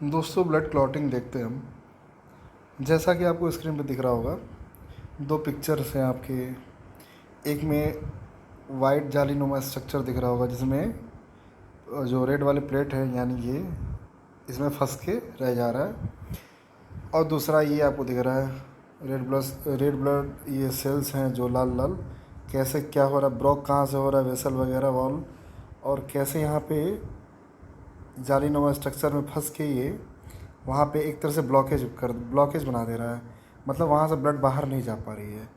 दोस्तों blood clotting देखते हैं हम। जैसा कि आपको स्क्रीन पे दिख रहा होगा, दो पिक्चर्स हैं आपके। एक में वाइट जालीनुमा स्ट्रक्चर दिख रहा होगा, जिसमें जो रेड वाले प्लेट है यानी ये इसमें फंस के रह जा रहा है। और दूसरा ये आपको दिख रहा है रेड ब्लड ये सेल्स हैं जो लाल लाल। कैसे क्या हो रहा है, ब्लॉक कहाँ से हो रहा है, वेसल वगैरह वॉल, और कैसे यहाँ पे जालीनुमा स्ट्रक्चर में फंस के ये वहाँ पे एक तरह से ब्लॉकेज बना दे रहा है। मतलब वहाँ से ब्लड बाहर नहीं जा पा रही है।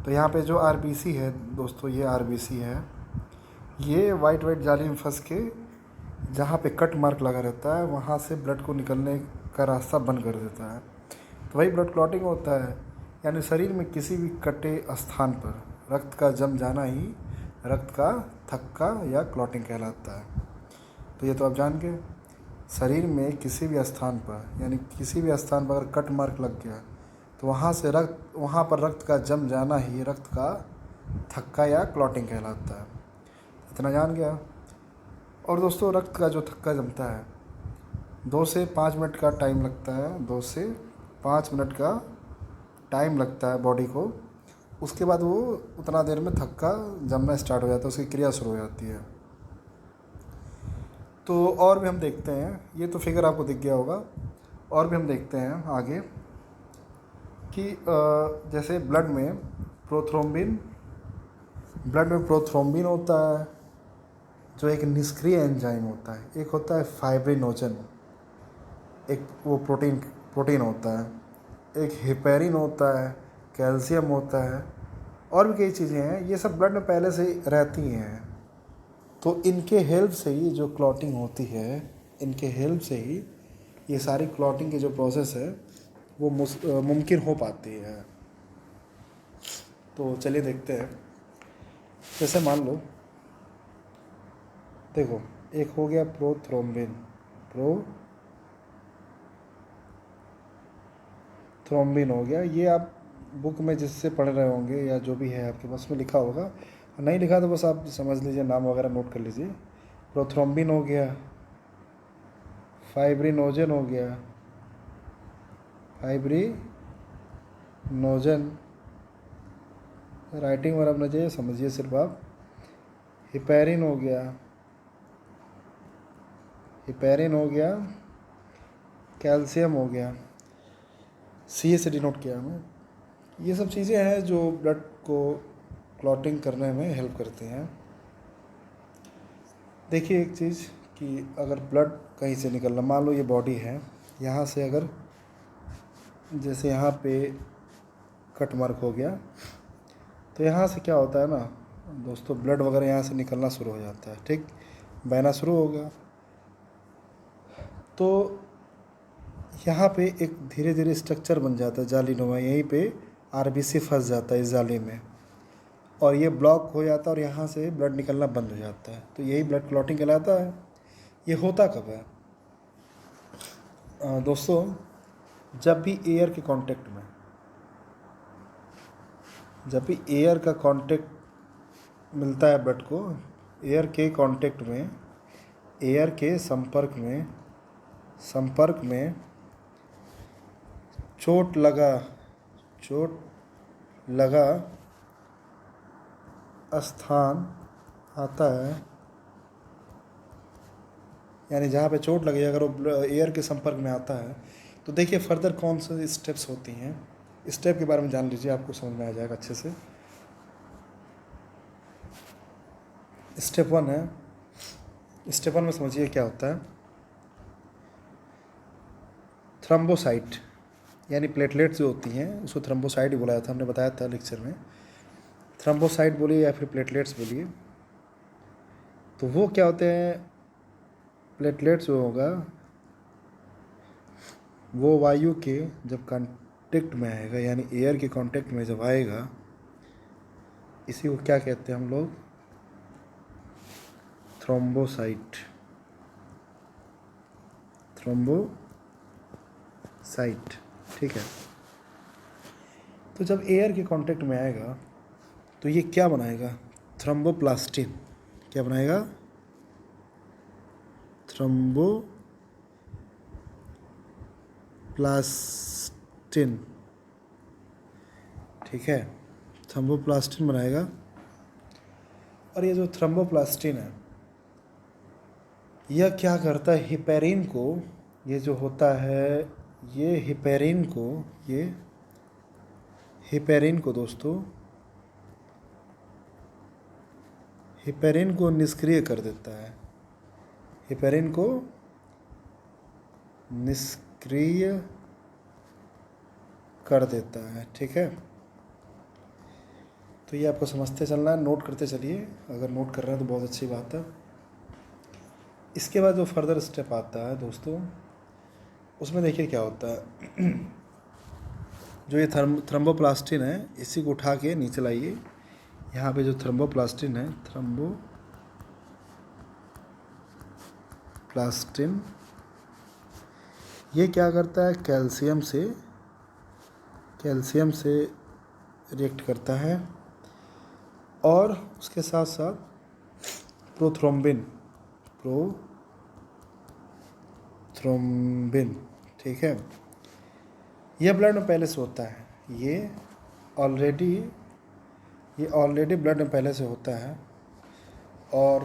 तो यहाँ पे जो आरबीसी है दोस्तों, ये आरबीसी है, ये वाइट वाइट जाली में फंस के जहाँ पे कट मार्क लगा रहता है वहाँ से ब्लड को निकलने का रास्ता बंद कर देता है। तो वही ब्लड क्लॉटिंग होता है। यानी शरीर में किसी भी कटे स्थान पर रक्त का जम जाना ही रक्त का थक्का या क्लॉटिंग कहलाता है। तो ये तो आप जान गए। शरीर में किसी भी स्थान पर यानी किसी भी स्थान पर अगर कट मार्क लग गया तो वहाँ पर रक्त का जम जाना ही रक्त का थक्का या क्लॉटिंग कहलाता है। इतना जान गया। और दोस्तों, रक्त का जो थक्का जमता है 2 से 5 मिनट का टाइम लगता है। 2 से 5 मिनट का टाइम लगता है बॉडी को। उसके बाद वो उतना देर में थक्का जमना स्टार्ट हो जाता है, उसकी क्रिया शुरू हो जाती है। तो और भी हम देखते हैं, ये तो फिगर आपको दिख गया होगा। और भी हम देखते हैं आगे कि जैसे ब्लड में प्रोथ्रोम्बिन होता है जो एक निष्क्रिय एंजाइम होता है। एक होता है फाइब्रिनोजन, एक वो प्रोटीन होता है। एक हेपेरिन होता है, कैल्शियम होता है, और भी कई चीज़ें हैं। ये सब ब्लड में पहले से ही रहती हैं। तो इनके हेल्प से ही जो क्लॉटिंग होती है, इनके हेल्प से ही ये सारी क्लॉटिंग की जो प्रोसेस है वो मुमकिन हो पाती है। तो चलिए देखते हैं। जैसे मान लो, देखो, एक हो गया प्रोथ्रोम्बिन हो गया। ये आप बुक में जिससे पढ़ रहे होंगे या जो भी है आपके पास में लिखा होगा। नहीं लिखा तो बस आप समझ लीजिए, नाम वगैरह नोट कर लीजिए। प्रोथ्रोम्बिन हो गया, फाइब्रिनोजन हो गया, फाइब्रिनोजन राइटिंग वगैरह अपना चाहिए, समझिए सिर्फ आप। हिपेरिन हो गया, कैल्शियम हो गया, सी से डिनोट किया हमें। ये सब चीज़ें हैं जो ब्लड को क्लॉटिंग करने में हेल्प करते हैं। देखिए एक चीज़ कि अगर ब्लड कहीं से निकलना, मान लो ये बॉडी है, यहाँ से अगर जैसे यहाँ पे कट मार्क हो गया तो यहाँ से क्या होता है ना दोस्तों, ब्लड वगैरह यहाँ से निकलना शुरू हो जाता है। ठीक, बहना शुरू हो गया तो यहाँ पे एक धीरे धीरे स्ट्रक्चर बन जाता है जालीनुमा। यहीं पे आरबीसी फंस जाता है इस जाली में, और ये ब्लॉक हो जाता है और यहाँ से ब्लड निकलना बंद हो जाता है। तो यही ब्लड क्लॉटिंग कहलाता है। ये होता कब है दोस्तों? जब भी एयर के कांटेक्ट में, जब भी एयर का कांटेक्ट मिलता है ब्लड को, एयर के कांटेक्ट में, एयर के संपर्क में चोट लगा स्थान आता है। यानी जहाँ पे चोट लगी, अगर वो एयर के संपर्क में आता है तो देखिए फर्दर कौन से स्टेप्स होती हैं। स्टेप के बारे में जान लीजिए, आपको समझ में आ जाएगा अच्छे से। स्टेप 1 है, स्टेप 1 में समझिए क्या होता है। थ्रोम्बोसाइट यानी प्लेटलेट्स जो होती हैं उसको थ्रोम्बोसाइट ही बोला जाता है, हमने बताया था लेक्चर में। थ्रोम्बोसाइट बोलिए या फिर प्लेटलेट्स बोलिए। तो वो क्या होते हैं, प्लेटलेट्स जो होगा वो वायु के जब कांटेक्ट में आएगा, यानी एयर के कांटेक्ट में जब आएगा, इसी को क्या कहते हैं हम लोग, थ्रोम्बोसाइट। ठीक है। तो जब एयर के कांटेक्ट में आएगा तो ये क्या बनाएगा, थ्रोम्बोप्लास्टिन। क्या बनाएगा, थ्रोम्बोप्लास्टिन, ठीक है, थ्रोम्बोप्लास्टिन बनाएगा। और ये जो थ्रोम्बोप्लास्टिन है यह क्या करता है, हिपेरिन को, ये जो होता है ये हिपेरिन को, ये हिपेरिन को दोस्तों, हिपेरिन को निष्क्रिय कर देता है, हिपेरिन को निष्क्रिय कर देता है, ठीक है। तो ये आपको समझते चलना है, नोट करते चलिए, अगर नोट कर रहे हैं तो बहुत अच्छी बात है। इसके बाद जो फर्दर स्टेप आता है दोस्तों, उसमें देखिए क्या होता है। जो ये थ्रोम्बोप्लास्टिन है इसी को उठा के नीचे लाइए। यहाँ पे जो थ्रोम्बोप्लास्टिन है, थ्रोम्बोप्लास्टिन ये क्या करता है, कैल्शियम से रिएक्ट करता है और उसके साथ साथ प्रोथ्रोम्बिन, ठीक है। यह ब्लड में पहले से होता है, ये ऑलरेडी ब्लड में पहले से होता है। और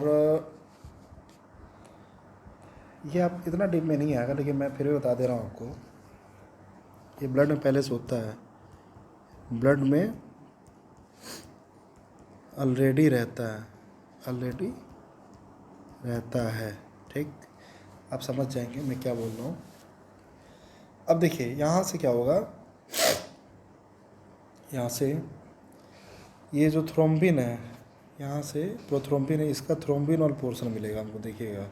ये आप इतना डीप में नहीं आएगा, लेकिन मैं फिर भी बता दे रहा हूँ आपको। ये ब्लड में पहले से होता है, ब्लड में ऑलरेडी रहता है, ठीक। आप समझ जाएंगे मैं क्या बोल रहा हूँ। अब देखिए यहाँ से क्या होगा, यहाँ से ये जो थ्रोम्बिन है, यहाँ से प्रोथ्रोम्बिन है, इसका थ्रोम्बिन और पोर्शन मिलेगा हमको, देखिएगा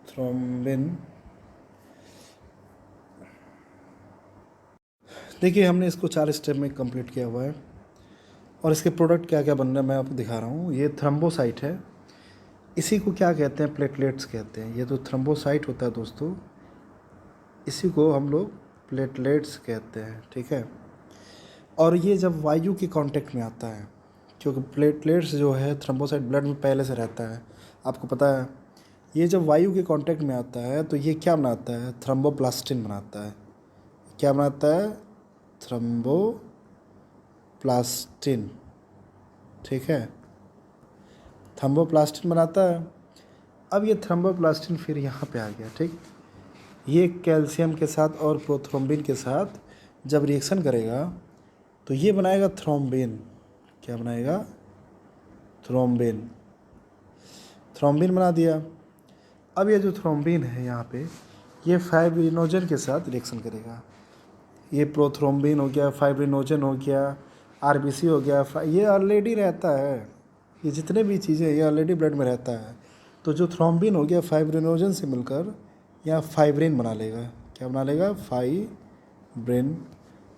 थ्रोम्बिन। देखिए हमने इसको 4 स्टेप में कंप्लीट किया हुआ है और इसके प्रोडक्ट क्या क्या बन रहा है मैं आपको दिखा रहा हूँ। ये थ्रोम्बोसाइट है, इसी को क्या कहते हैं, प्लेटलेट्स कहते हैं। ये जो थ्रोम्बोसाइट होता है दोस्तों, इसी को हम लोग प्लेटलेट्स कहते हैं, ठीक है। और ये जब वायु के कांटेक्ट में आता है, क्योंकि प्लेटलेट्स जो है थ्रोम्बोसाइट ब्लड में पहले से रहता है, आपको पता है। ये जब वायु के कांटेक्ट में आता है तो ये क्या बनाता है, थ्रोम्बोप्लास्टिन बनाता है। क्या बनाता है, थ्रोम्बोप्लास्टिन, ठीक है, थ्रोम्बोप्लास्टिन बनाता है। अब ये थ्रोम्बोप्लास्टिन फिर यहाँ पे आ गया, ठीक। ये कैल्शियम के साथ और प्रोथ्रोम्बिन के साथ जब रिएक्शन करेगा तो ये बनाएगा थ्रोम्बिन। क्या बनाएगा, थ्रोम्बिन बना दिया। अब ये जो थ्रोम्बिन है यहाँ पे, ये फाइब्रिनोजन के साथ रिएक्शन करेगा। ये प्रोथ्रोम्बिन हो गया, फाइब्रिनोजन हो गया, आरबीसी हो गया, ये ऑलरेडी रहता है। ये जितने भी चीज़ें ये ऑलरेडी ब्लड में रहता है। तो जो थ्रोम्बिन हो गया फाइब्रिनोजन से मिलकर यहाँ फाइब्रिन बना लेगा। क्या बना लेगा, फाइब्रिन।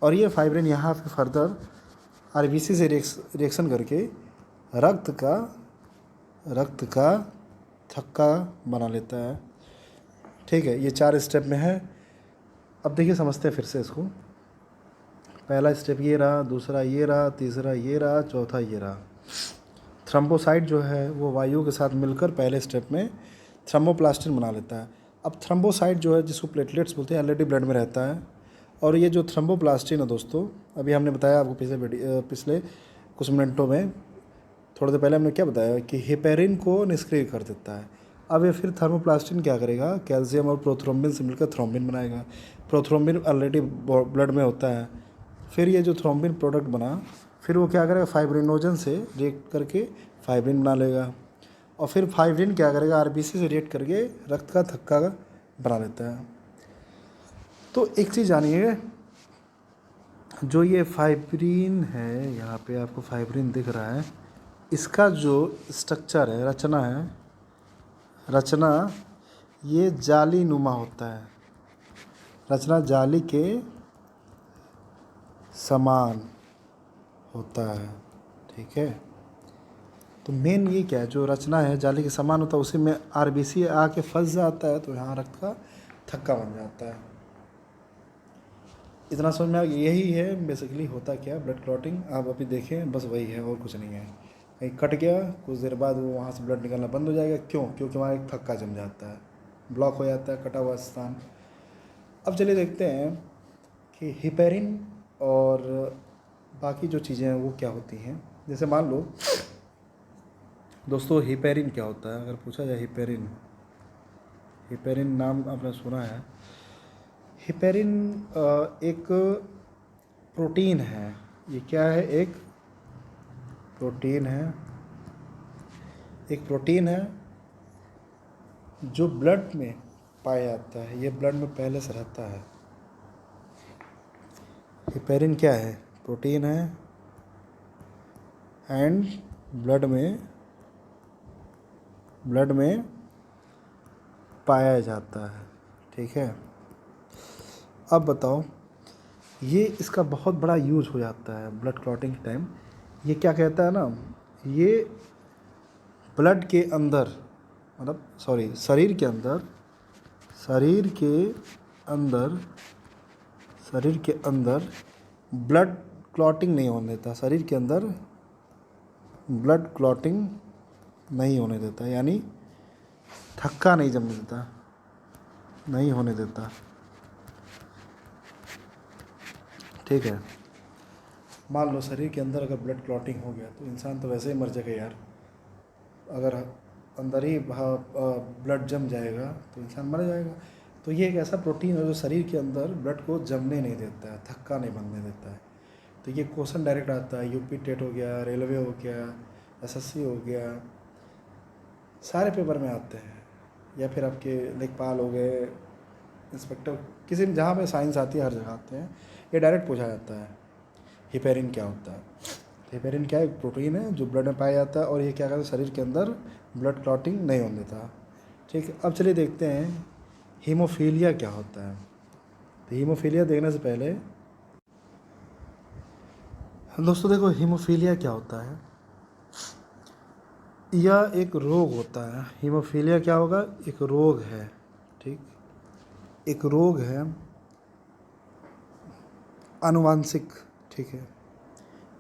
और ये फाइब्रिन यहाँ पे फर्दर आरबीसी से रिएक्शन करके रक्त का थक्का बना लेता है, ठीक है। ये 4 स्टेप में है। अब देखिए समझते हैं फिर से इसको। पहला स्टेप ये रहा, दूसरा ये रहा, तीसरा ये रहा, चौथा ये रहा। थ्रोम्बोसाइट जो है वो वायु के साथ मिलकर पहले स्टेप में थ्रोम्बोप्लास्टिन बना लेता है। अब थ्रोम्बोसाइट जो है, जिसको प्लेटलेट्स बोलते हैं, ऑलरेडी ब्लड में रहता है। और ये जो थ्रोम्बोप्लास्टिन है दोस्तों, अभी हमने बताया आपको पिछले कुछ मिनटों में, थोड़ी देर पहले हमने क्या बताया कि हिपेरिन को निष्क्रिय कर देता है। अब ये फिर थर्मोप्लास्टिन क्या करेगा, कैल्शियम और प्रोथ्रोम्बिन से मिलकर थ्रोम्बिन बनाएगा। प्रोथ्रोम्बिन ऑलरेडी ब्लड में होता है। फिर ये जो थ्रोम्बिन प्रोडक्ट बना, फिर वो क्या करेगा, फाइब्रिनोजन से रिएक्ट करके फाइब्रिन बना लेगा। और फिर फाइब्रिन क्या करेगा, आरबीसी से रिएक्ट करके रक्त का थक्का बना लेता है। तो एक चीज़ जानिए, जो ये फाइब्रिन है, यहाँ पे आपको फाइब्रिन दिख रहा है, इसका जो स्ट्रक्चर है, रचना ये जाली नुमा होता है। रचना जाली के समान होता है, ठीक है। तो मेन ये क्या है, जो रचना है जाली के समान होता है, उसी में आरबीसी आके फंस जाता है, तो यहाँ रक्त का थक्का बन जाता है। इतना समझ में आ गया। यही है बेसिकली होता क्या है, ब्लड क्लॉटिंग। आप अभी देखें, बस वही है और कुछ नहीं है। कहीं कट गया, कुछ देर बाद वो वहाँ से ब्लड निकलना बंद हो जाएगा। क्यों, क्योंकि वहाँ एक थक्का जम जाता है, ब्लॉक हो जाता है कटा हुआ स्थान। अब चलिए देखते हैं कि हिपेरिन और बाकी जो चीज़ें हैं वो क्या होती हैं। जैसे मान लो दोस्तों, हिपेरिन क्या होता है? अगर पूछा जाए हिपेरिन, हिपेरिन नाम आपने सुना है। हिपेरिन एक प्रोटीन है। ये क्या है? एक प्रोटीन है। एक प्रोटीन है जो ब्लड में पाया जाता है। ये ब्लड में पहले से रहता है। हिपेरिन क्या है? प्रोटीन है एंड ब्लड में पाया जाता है। ठीक है। अब बताओ, ये इसका बहुत बड़ा यूज हो जाता है ब्लड क्लॉटिंग के टाइम। ये क्या कहता है ना, ये ब्लड के अंदर, मतलब सॉरी, शरीर के अंदर ब्लड क्लॉटिंग नहीं होने देता। शरीर के अंदर ब्लड क्लॉटिंग नहीं होने देता, यानी थक्का नहीं जमने देता, नहीं होने देता। ठीक है। मान लो शरीर के अंदर अगर ब्लड क्लॉटिंग हो गया तो इंसान तो वैसे ही मर जाएगा यार। अगर अंदर ही ब्लड जम जाएगा तो इंसान मर जाएगा। तो ये एक ऐसा प्रोटीन है जो शरीर के अंदर ब्लड को जमने नहीं देता है, थक्का नहीं बनने देता है। तो ये क्वेश्चन डायरेक्ट आता है, यूपी टेट हो गया, रेलवे हो गया, एसएससी हो गया, सारे पेपर में आते हैं। या फिर आपके लेखपाल हो गए, इंस्पेक्टर, किसी में जहाँ पे साइंस आती है हर जगह आते हैं। ये डायरेक्ट पूछा जाता है हिपेरिन क्या होता है। हिपेरिन क्या है? एक प्रोटीन है जो ब्लड में पाया जाता है और ये क्या करता है? शरीर के अंदर ब्लड क्लॉटिंग नहीं होने देता। ठीक है। अब चलिए देखते हैं हीमोफीलिया क्या होता है। तो हीमोफीलिया देखने से पहले दोस्तों देखो, हीमोफीलिया क्या होता है। यह एक रोग होता है। हीमोफीलिया क्या होगा? एक रोग है। ठीक, एक रोग है, आनुवांशिक। ठीक है,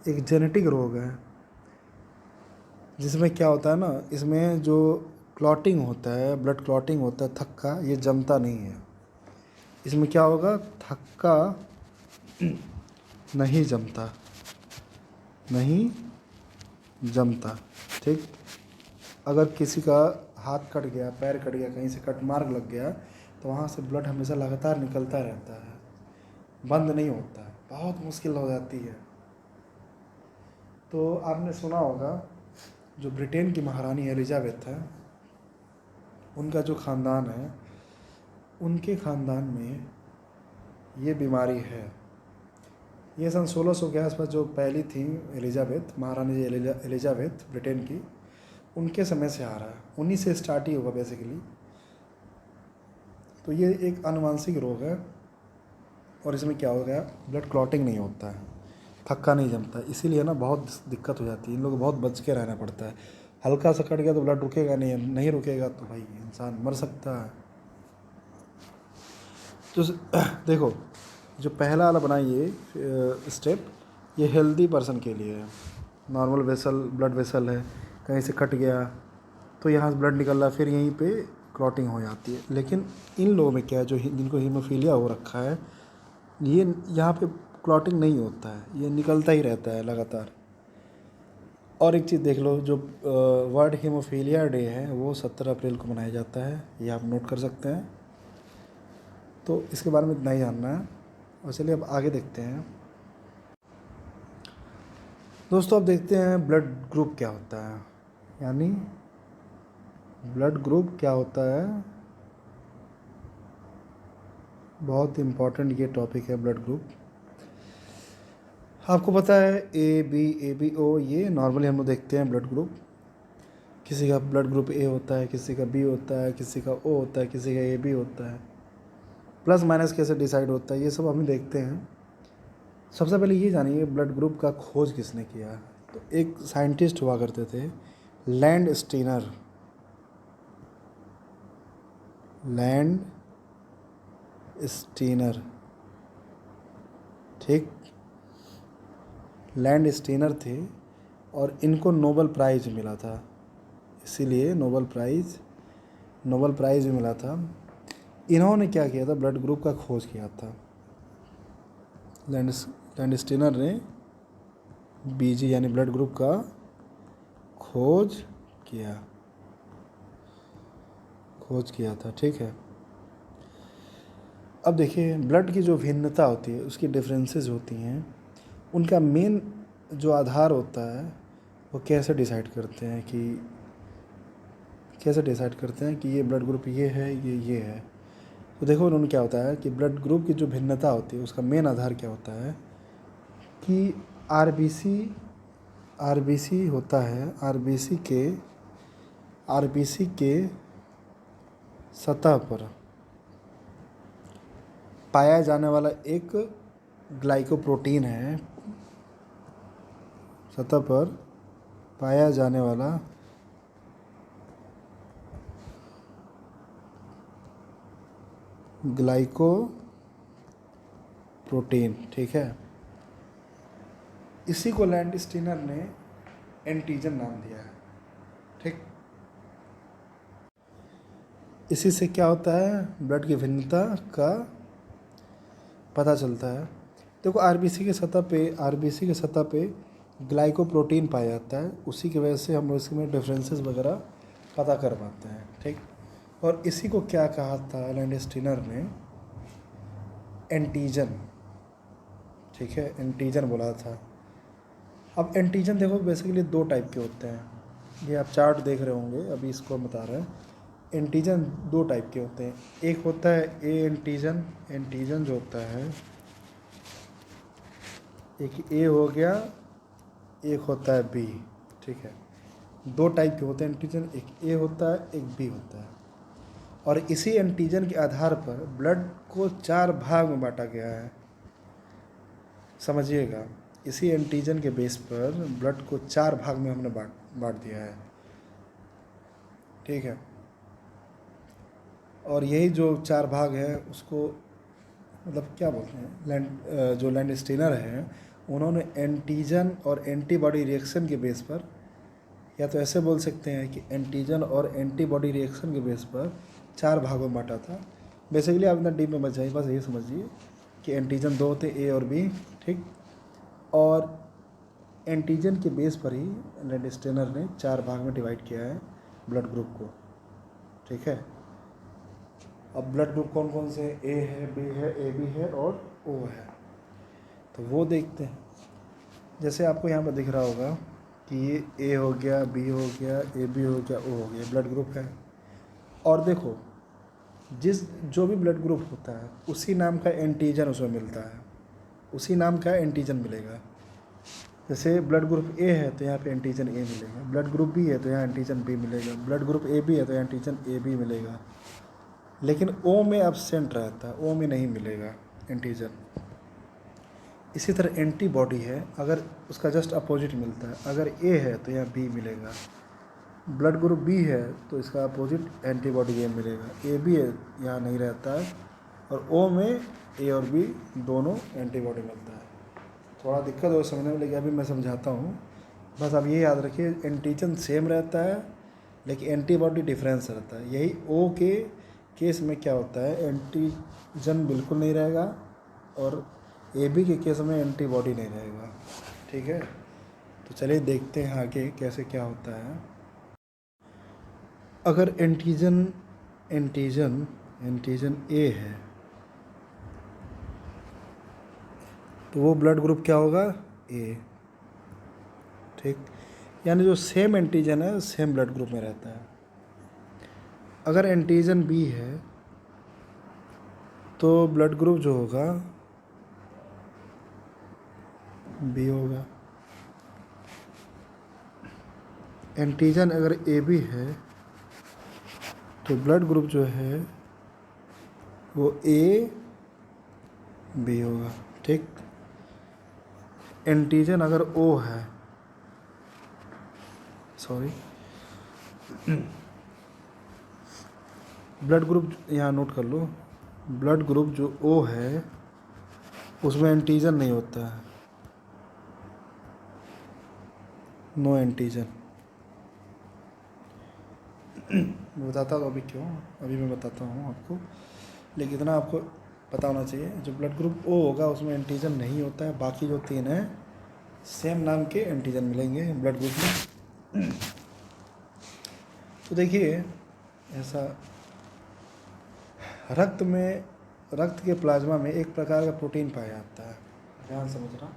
एक जेनेटिक रोग है जिसमें क्या होता है ना, इसमें जो क्लॉटिंग होता है, ब्लड क्लॉटिंग होता है, थक्का ये जमता नहीं है। इसमें क्या होगा? थक्का नहीं जमता, नहीं जमता। ठीक, अगर किसी का हाथ कट गया, पैर कट गया, कहीं से कट मार्क लग गया तो वहाँ से ब्लड हमेशा लगातार निकलता रहता है, बंद नहीं होता है, बहुत मुश्किल हो जाती है। तो आपने सुना होगा जो ब्रिटेन की महारानी एलिजाबेथ है, उनका जो ख़ानदान है, उनके ख़ानदान में ये बीमारी है। ये सन 1600 के आसपास जो पहली थी एलिजाबेथ, महारानी एलिजाबेथ ब्रिटेन की, उनके समय से आ रहा है। उन्हीं से स्टार्ट ही होगा बेसिकली। तो ये एक आनुवांशिक रोग है और इसमें क्या हो गया? ब्लड क्लॉटिंग नहीं होता है, थक्का नहीं जमता। इसीलिए ना बहुत दिक्कत हो जाती है। इन लोग बहुत बच के रहना पड़ता है। हल्का सा कट गया तो ब्लड रुकेगा नहीं, नहीं रुकेगा तो भाई इंसान मर सकता है। तो देखो, जो पहला वाला बनाइए स्टेप, ये हेल्दी पर्सन के लिए है। नॉर्मल वेसल, ब्लड वेसल है, कहीं से कट गया तो यहाँ से ब्लड निकल रहा है, फिर यहीं पे क्लॉटिंग हो जाती है। लेकिन इन लोगों में क्या है, जो जिनको हीमोफीलिया हो रखा है, ये यहाँ पे क्लॉटिंग नहीं होता है, ये निकलता ही रहता है लगातार। और एक चीज़ देख लो, जो वर्ल्ड हीमोफीलिया डे है वो 17 अप्रैल को मनाया जाता है, ये आप नोट कर सकते हैं। तो इसके बारे में इतना ही जानना है। और चलिए अब आगे देखते हैं। दोस्तों अब देखते हैं ब्लड ग्रुप क्या होता है, यानी ब्लड ग्रुप क्या होता है। बहुत इम्पॉर्टेंट ये टॉपिक है ब्लड ग्रुप। आपको पता है ए बी ओ, ये नॉर्मली हम लोग देखते हैं ब्लड ग्रुप। किसी का ब्लड ग्रुप ए होता है, किसी का बी होता है, किसी का ओ होता है, किसी का ए बी होता है। प्लस माइनस कैसे डिसाइड होता है ये सब हम देखते हैं। सबसे पहले ये जानिए ब्लड ग्रुप का खोज किसने किया। तो एक साइंटिस्ट हुआ करते थे, लैंड स्टीनर। लैंड स्टीनर, ठीक, लैंड स्टीनर थे और इनको नोबेल प्राइज़ मिला था। इसीलिए नोबेल प्राइज़ भी मिला था। इन्होंने क्या किया था, ब्लड ग्रुप का खोज किया था। लैंडस्टीनर ने बीजी यानी ब्लड ग्रुप का खोज किया था। ठीक है, अब देखिए ब्लड की जो भिन्नता होती है, उसकी डिफरेंसेस होती हैं, उनका मेन जो आधार होता है वो कैसे डिसाइड करते हैं कि ये ब्लड ग्रुप ये है, ये है। तो देखो उन्होंने क्या होता है कि ब्लड ग्रुप की जो भिन्नता होती है उसका मेन आधार क्या होता है कि आरबीसी होता है। आरबीसी के सतह पर पाया जाने वाला एक ग्लाइकोप्रोटीन है, सतह पर पाया जाने वाला ग्लाइकोप्रोटीन। ठीक है, इसी को लैंडस्टीनर ने एंटीजन नाम दिया है। ठीक, इसी से क्या होता है, ब्लड की भिन्नता का पता चलता है। देखो आरबीसी के सतह पे ग्लाइकोप्रोटीन पाया जाता है, उसी की वजह से हम इसमें डिफरेंसेस वगैरह पता कर पाते हैं। ठीक, और इसी को क्या कहा था लैंडस्टीनर ने, एंटीजन। ठीक है, एंटीजन बोला था। अब एंटीजन देखो बेसिकली दो टाइप के होते हैं, ये आप चार्ट देख रहे होंगे, अभी इसको हम बता रहे हैं। एंटीजन दो टाइप के होते हैं, एक होता है ए एंटीजन जो होता है, एक ए हो गया, एक होता है बी। ठीक है, दो टाइप के होते हैं एंटीजन, एक ए होता है, एक बी होता है। और इसी एंटीजन के आधार पर ब्लड को 4 भाग में बांटा गया है। समझिएगा, इसी एंटीजन के बेस पर ब्लड को 4 भाग में हमने बांट दिया है। ठीक है, और यही जो 4 भाग है उसको मतलब क्या बोलते हैं, जो लैंडस्टीनर हैं उन्होंने एंटीजन और एंटीबॉडी रिएक्शन के बेस पर, या तो ऐसे बोल सकते हैं कि एंटीजन और एंटीबॉडी रिएक्शन के बेस पर 4 भागों में बांटा था। बेसिकली आप इतना डीप में मत जाइए, बस ये समझिए कि एंटीजन 2 होते, ए और बी। ठीक, और एंटीजन के बेस पर ही लैंडस्टीनर ने 4 भाग में डिवाइड किया है ब्लड ग्रुप को। ठीक है, अब ब्लड ग्रुप कौन कौन से, ए है, बी है, ए बी है और ओ है, तो वो देखते हैं। जैसे आपको यहाँ पर दिख रहा होगा कि ये ए हो गया, बी हो गया, ए बी हो गया, ओ हो गया, ब्लड ग्रुप है। और देखो जो भी ब्लड ग्रुप होता है उसी नाम का एंटीजन उसमें मिलता है, उसी नाम का एंटीजन मिलेगा। जैसे ब्लड ग्रुप ए है तो यहाँ पे एंटीजन ए मिलेगा, ब्लड ग्रुप बी है तो यहाँ एंटीजन बी मिलेगा, ब्लड ग्रुप ए बी है तो यहाँ एंटीजन ए बी मिलेगा। लेकिन ओ में एब्सेंट रहता है, ओ में नहीं मिलेगा एंटीजन। इसी तरह एंटीबॉडी है, अगर उसका जस्ट अपोजिट मिलता है, अगर ए है तो यहाँ बी मिलेगा, ब्लड ग्रुप बी है तो इसका अपोजिट एंटीबॉडी ए मिलेगा, ए बी है यहाँ नहीं रहता है, और ओ में ए और बी दोनों एंटीबॉडी मिलता है। थोड़ा दिक्कत हो समझने में, लेकिन अभी मैं समझाता हूँ। बस आप ये याद रखिए, एंटीजन सेम रहता है लेकिन एंटीबॉडी डिफरेंस रहता है। यही ओ के केस में क्या होता है, एंटीजन बिल्कुल नहीं रहेगा और ए बी के केस में एंटीबॉडी नहीं रहेगा। ठीक है, तो चलिए देखते हैं आगे कैसे क्या होता है। अगर एंटीजन ए है तो वो ब्लड ग्रुप क्या होगा, ए। ठीक, यानी जो सेम एंटीजन है सेम ब्लड ग्रुप में रहता है। अगर एंटीजन बी है तो ब्लड ग्रुप जो होगा बी होगा। एंटीजन अगर ए बी है तो ब्लड ग्रुप जो है वो ए बी होगा। ठीक, एंटीजन अगर ओ है, सॉरी, ब्लड ग्रुप यहाँ नोट कर लो, ब्लड ग्रुप जो ओ है उसमें एंटीजन नहीं होता है, नो एंटीजन। मैं बताता हूँ अभी क्यों, अभी मैं बताता हूँ आपको। लेकिन इतना आपको पता होना चाहिए, जो ब्लड ग्रुप ओ होगा उसमें एंटीजन नहीं होता है, बाकी जो 3 हैं सेम नाम के एंटीजन मिलेंगे ब्लड ग्रुप में। तो देखिए ऐसा रक्त के प्लाज्मा में एक प्रकार का प्रोटीन पाया जाता है, ध्यान समझना।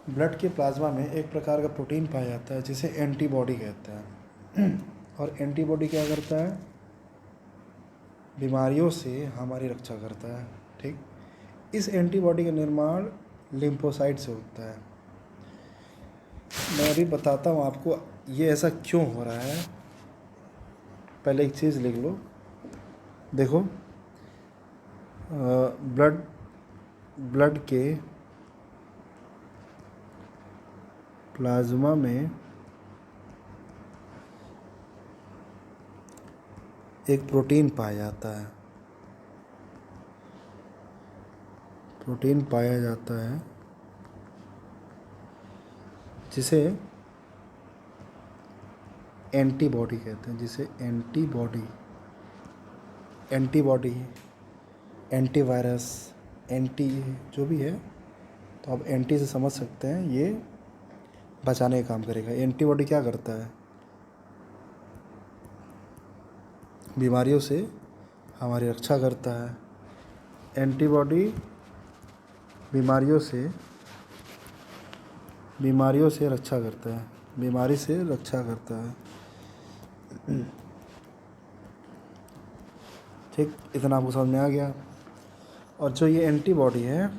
ब्लड के प्लाज्मा में एक प्रकार का प्रोटीन पाया जाता है जिसे एंटीबॉडी कहते हैं। और एंटीबॉडी क्या करता है? बीमारियों से हमारी रक्षा करता है, ठीक। इस एंटीबॉडी का निर्माण लिम्फोसाइट से होता है। मैं अभी बताता हूँ आपको ये ऐसा क्यों हो रहा है। पहले एक चीज़ लिख लो, देखो ब्लड के प्लाज्मा में एक प्रोटीन पाया जाता है, जिसे एंटीबॉडी कहते हैं, जिसे एंटीबॉडी एंटीवायरस एंटी जो भी है, तो आप एंटी से समझ सकते हैं ये बचाने का काम करेगा। एंटीबॉडी क्या करता है? बीमारियों से हमारी रक्षा करता है। एंटीबॉडी बीमारियों से रक्षा करता है, बीमारी से रक्षा करता है, ठीक। इतना आपको समझ में आ गया। और जो ये एंटीबॉडी है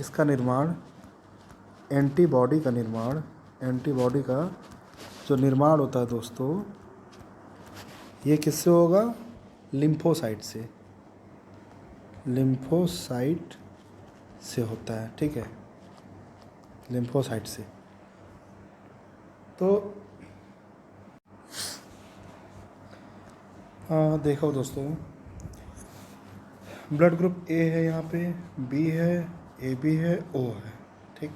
इसका निर्माण, एंटीबॉडी का जो निर्माण होता है दोस्तों, ये किससे होगा? लिम्फोसाइट से होता है, ठीक है, लिम्फोसाइट से। तो देखो दोस्तों, ब्लड ग्रुप ए है, यहाँ पे बी है, ए बी है, ओ है, ठीक।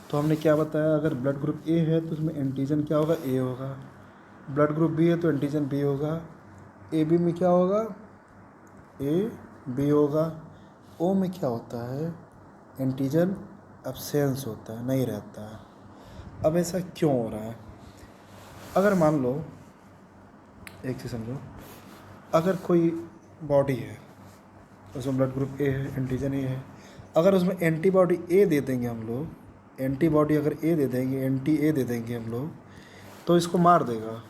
तो हमने क्या बताया, अगर ब्लड ग्रुप ए है तो उसमें एंटीजन क्या होगा? ए होगा। ब्लड ग्रुप बी है तो एंटीजन बी होगा। ए बी में क्या होगा? ए बी होगा। ओ में क्या होता है? एंटीजन एब्सेंस होता है, नहीं रहता है। अब ऐसा क्यों हो रहा है? अगर मान लो, एक चीज़ समझो, अगर कोई बॉडी है उसमें ब्लड ग्रुप ए है, एंटीजन ए है, अगर उसमें एंटीबॉडी ए दे देंगे हम लोग, एंटीबॉडी अगर ए दे देंगे, एंटी ए दे देंगे हम लोग, तो इसको मार देगा।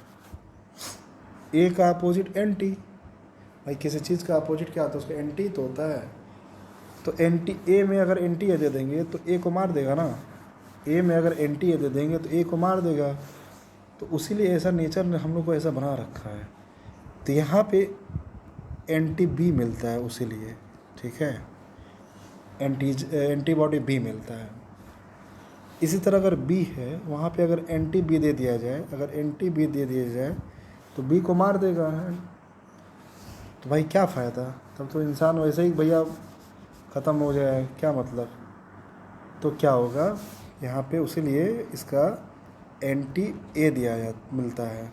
ए का अपोजिट एंटी, भाई किसी चीज़ का अपोजिट क्या होता है? उसका एंटी तो होता है। तो एंटी ए में अगर एंटी ए दे देंगे तो ए को मार देगा ना। ए में अगर एंटी ए दे देंगे तो ए को मार देगा। तो उसीलिए ऐसा नेचर ने हम लोग को ऐसा बना रखा है। तो यहाँ पे एंटी बी मिलता है उसी लिए, ठीक है, एंटीबॉडी बी मिलता है। इसी तरह अगर बी है वहाँ पे अगर एंटी बी दे दिया जाए, तो बी को मार देगा। तो भाई क्या फ़ायदा? तब तो इंसान वैसे ही भैया ख़त्म हो जाए, क्या मतलब? तो क्या होगा यहाँ पे, उसीलिए इसका एंटी ए मिलता है।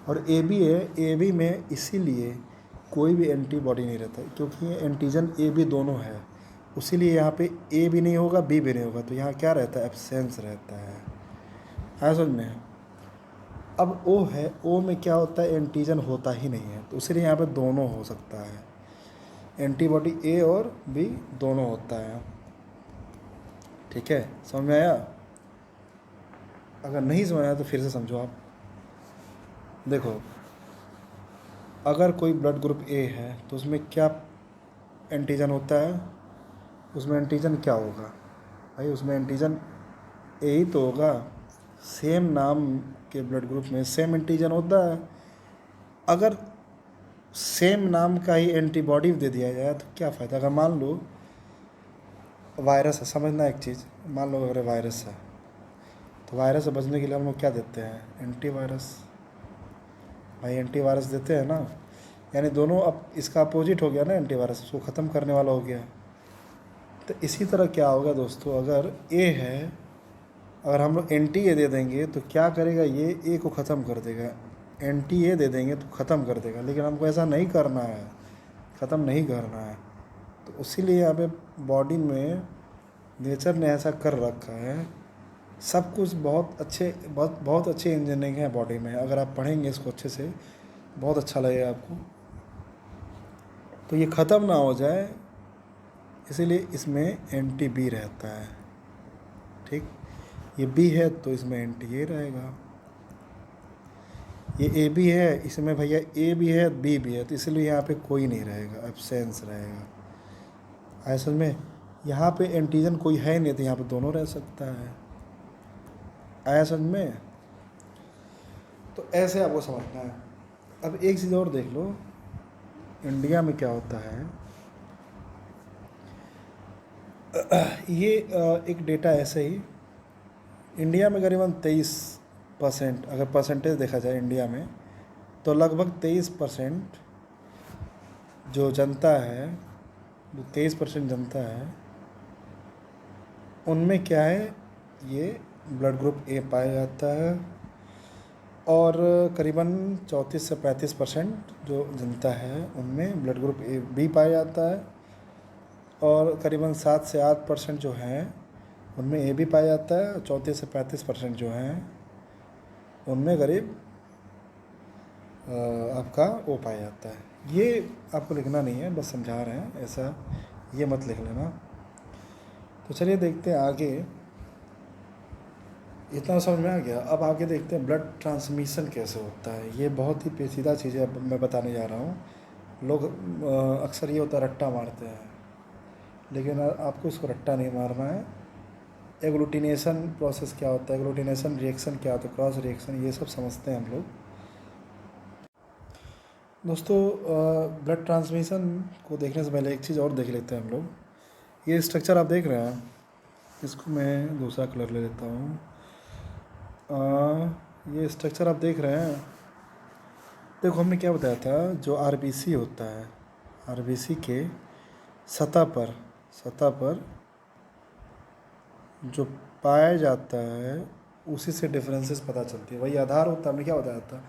और ए बी है, ए बी में इसीलिए कोई भी एंटीबॉडी नहीं रहता, क्योंकि ये एंटीजन ए बी दोनों है, उसीलिए यहाँ पे ए भी नहीं होगा, बी भी नहीं होगा। तो यहाँ क्या रहता है? एब्सेंस रहता है समझ में? अब ओ है, ओ में क्या होता है? एंटीजन होता ही नहीं है, तो इसलिए यहाँ पे दोनों हो सकता है, एंटीबॉडी ए और बी दोनों होता है, ठीक है। समझ में आया? अगर नहीं समझ आया तो फिर से समझो आप। देखो, अगर कोई ब्लड ग्रुप ए है तो उसमें क्या एंटीजन होता है? उसमें एंटीजन क्या होगा भाई? उसमें एंटीजन ए ही तो होगा। सेम नाम के ब्लड ग्रुप में सेम एंटीजन होता है। अगर सेम नाम का ही एंटीबॉडी दे दिया जाए तो क्या फ़ायदा? अगर मान लो वायरस है, समझना एक चीज़, मान लो अगर वायरस है तो वायरस से बचने के लिए हम लोग क्या देते हैं? एंटीवायरस। भाई एंटीवायरस देते हैं ना, यानी दोनों अब इसका अपोजिट हो गया ना, एंटीवायरस उसको ख़त्म करने वाला हो गया। तो इसी तरह क्या होगा दोस्तों, अगर ए है, अगर हम लोग एंटी ए दे देंगे तो क्या करेगा? ये ए को ख़त्म कर देगा, एंटी ए दे देंगे तो ख़त्म कर देगा, लेकिन हमको ऐसा नहीं करना है, ख़त्म नहीं करना है। तो इसीलिए यहाँ पे बॉडी में नेचर ने ऐसा कर रखा है, सब कुछ बहुत बहुत अच्छे इंजीनियरिंग है बॉडी में। अगर आप पढ़ेंगे इसको अच्छे से बहुत अच्छा लगेगा आपको। तो ये ख़त्म ना हो जाए इसीलिए इसमें एंटी बी रहता है, ठीक। ये बी है तो इसमें एंटी ए रहेगा। ये ए बी है, इसमें भैया ए भी है बी भी है, तो इसलिए यहाँ पे कोई नहीं रहेगा, एब्सेंस रहेगा। आया समझ में? यहाँ पे एंटीजन कोई है नहीं तो यहाँ पे दोनों रह सकता है। आया समझ में? तो ऐसे आपको समझना है। अब एक चीज़ और देख लो, इंडिया में क्या होता है। ये एक डेटा ऐसे ही, इंडिया में करीबन 23% अगर परसेंटेज देखा जाए इंडिया में, तो लगभग 23% जो जनता है, जो 23% जनता है, उनमें क्या है, ये ब्लड ग्रुप ए पाया जाता है। और करीबन 34 से 35% जो जनता है उनमें ब्लड ग्रुप ए बी पाया जाता है। और करीबन 7 से 8% जो हैं उनमें ए भी पाया जाता है। 34 से 35% जो हैं उनमें करीब आपका ओ पाया जाता है। ये आपको लिखना नहीं है, बस समझा रहे हैं, ऐसा ये मत लिख लेना। तो चलिए देखते हैं आगे। इतना समझ में आ गया। अब आगे देखते हैं ब्लड ट्रांसमिशन कैसे होता है। ये बहुत ही पेचीदा चीज़ें अब मैं बताने जा रहा हूँ। लोग अक्सर ये होता है रट्टा मारते हैं, लेकिन आपको इसको रट्टा नहीं मारना है। एग्लूटिनेशन प्रोसेस क्या होता है, एग्लूटिनेशन रिएक्शन क्या होता है, क्रॉस रिएक्शन, ये सब समझते हैं हम लोग। दोस्तों ब्लड ट्रांसमिशन को देखने से पहले एक चीज़ और देख लेते हैं हम लोग। ये स्ट्रक्चर आप देख रहे हैं, इसको मैं दूसरा कलर ले लेता हूँ। ये स्ट्रक्चर आप देख रहे हैं, देखो हमने क्या बताया था, जो आरबीसी होता है, आरबीसी के सतह पर जो पाया जाता है उसी से डिफरेंसेस पता चलती है। वही आधार होता है, हमने क्या बताया था,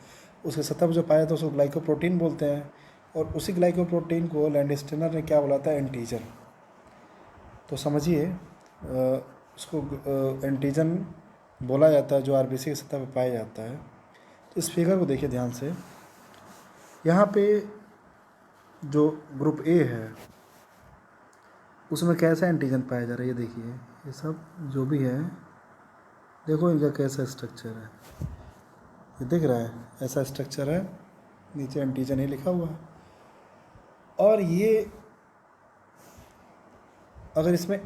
उसके सतह पर जो पाया था उसको ग्लाइकोप्रोटीन बोलते हैं। और उसी ग्लाइकोप्रोटीन को लैंडस्टेनर ने क्या बोला था, एंटीजन। तो समझिए उसको एंटीजन बोला जाता है जो आरबीसी की सतह पर पाया जाता है। तो इस फिगर को देखिए ध्यान से, यहाँ पे जो ग्रुप ए है उसमें कैसा एंटीजन पाया जा रहा है, ये देखिए, ये सब जो भी है, देखो इनका कैसा स्ट्रक्चर है, ये दिख रहा है, ऐसा स्ट्रक्चर है, नीचे एंटीजन ही लिखा हुआ है। और ये अगर इसमें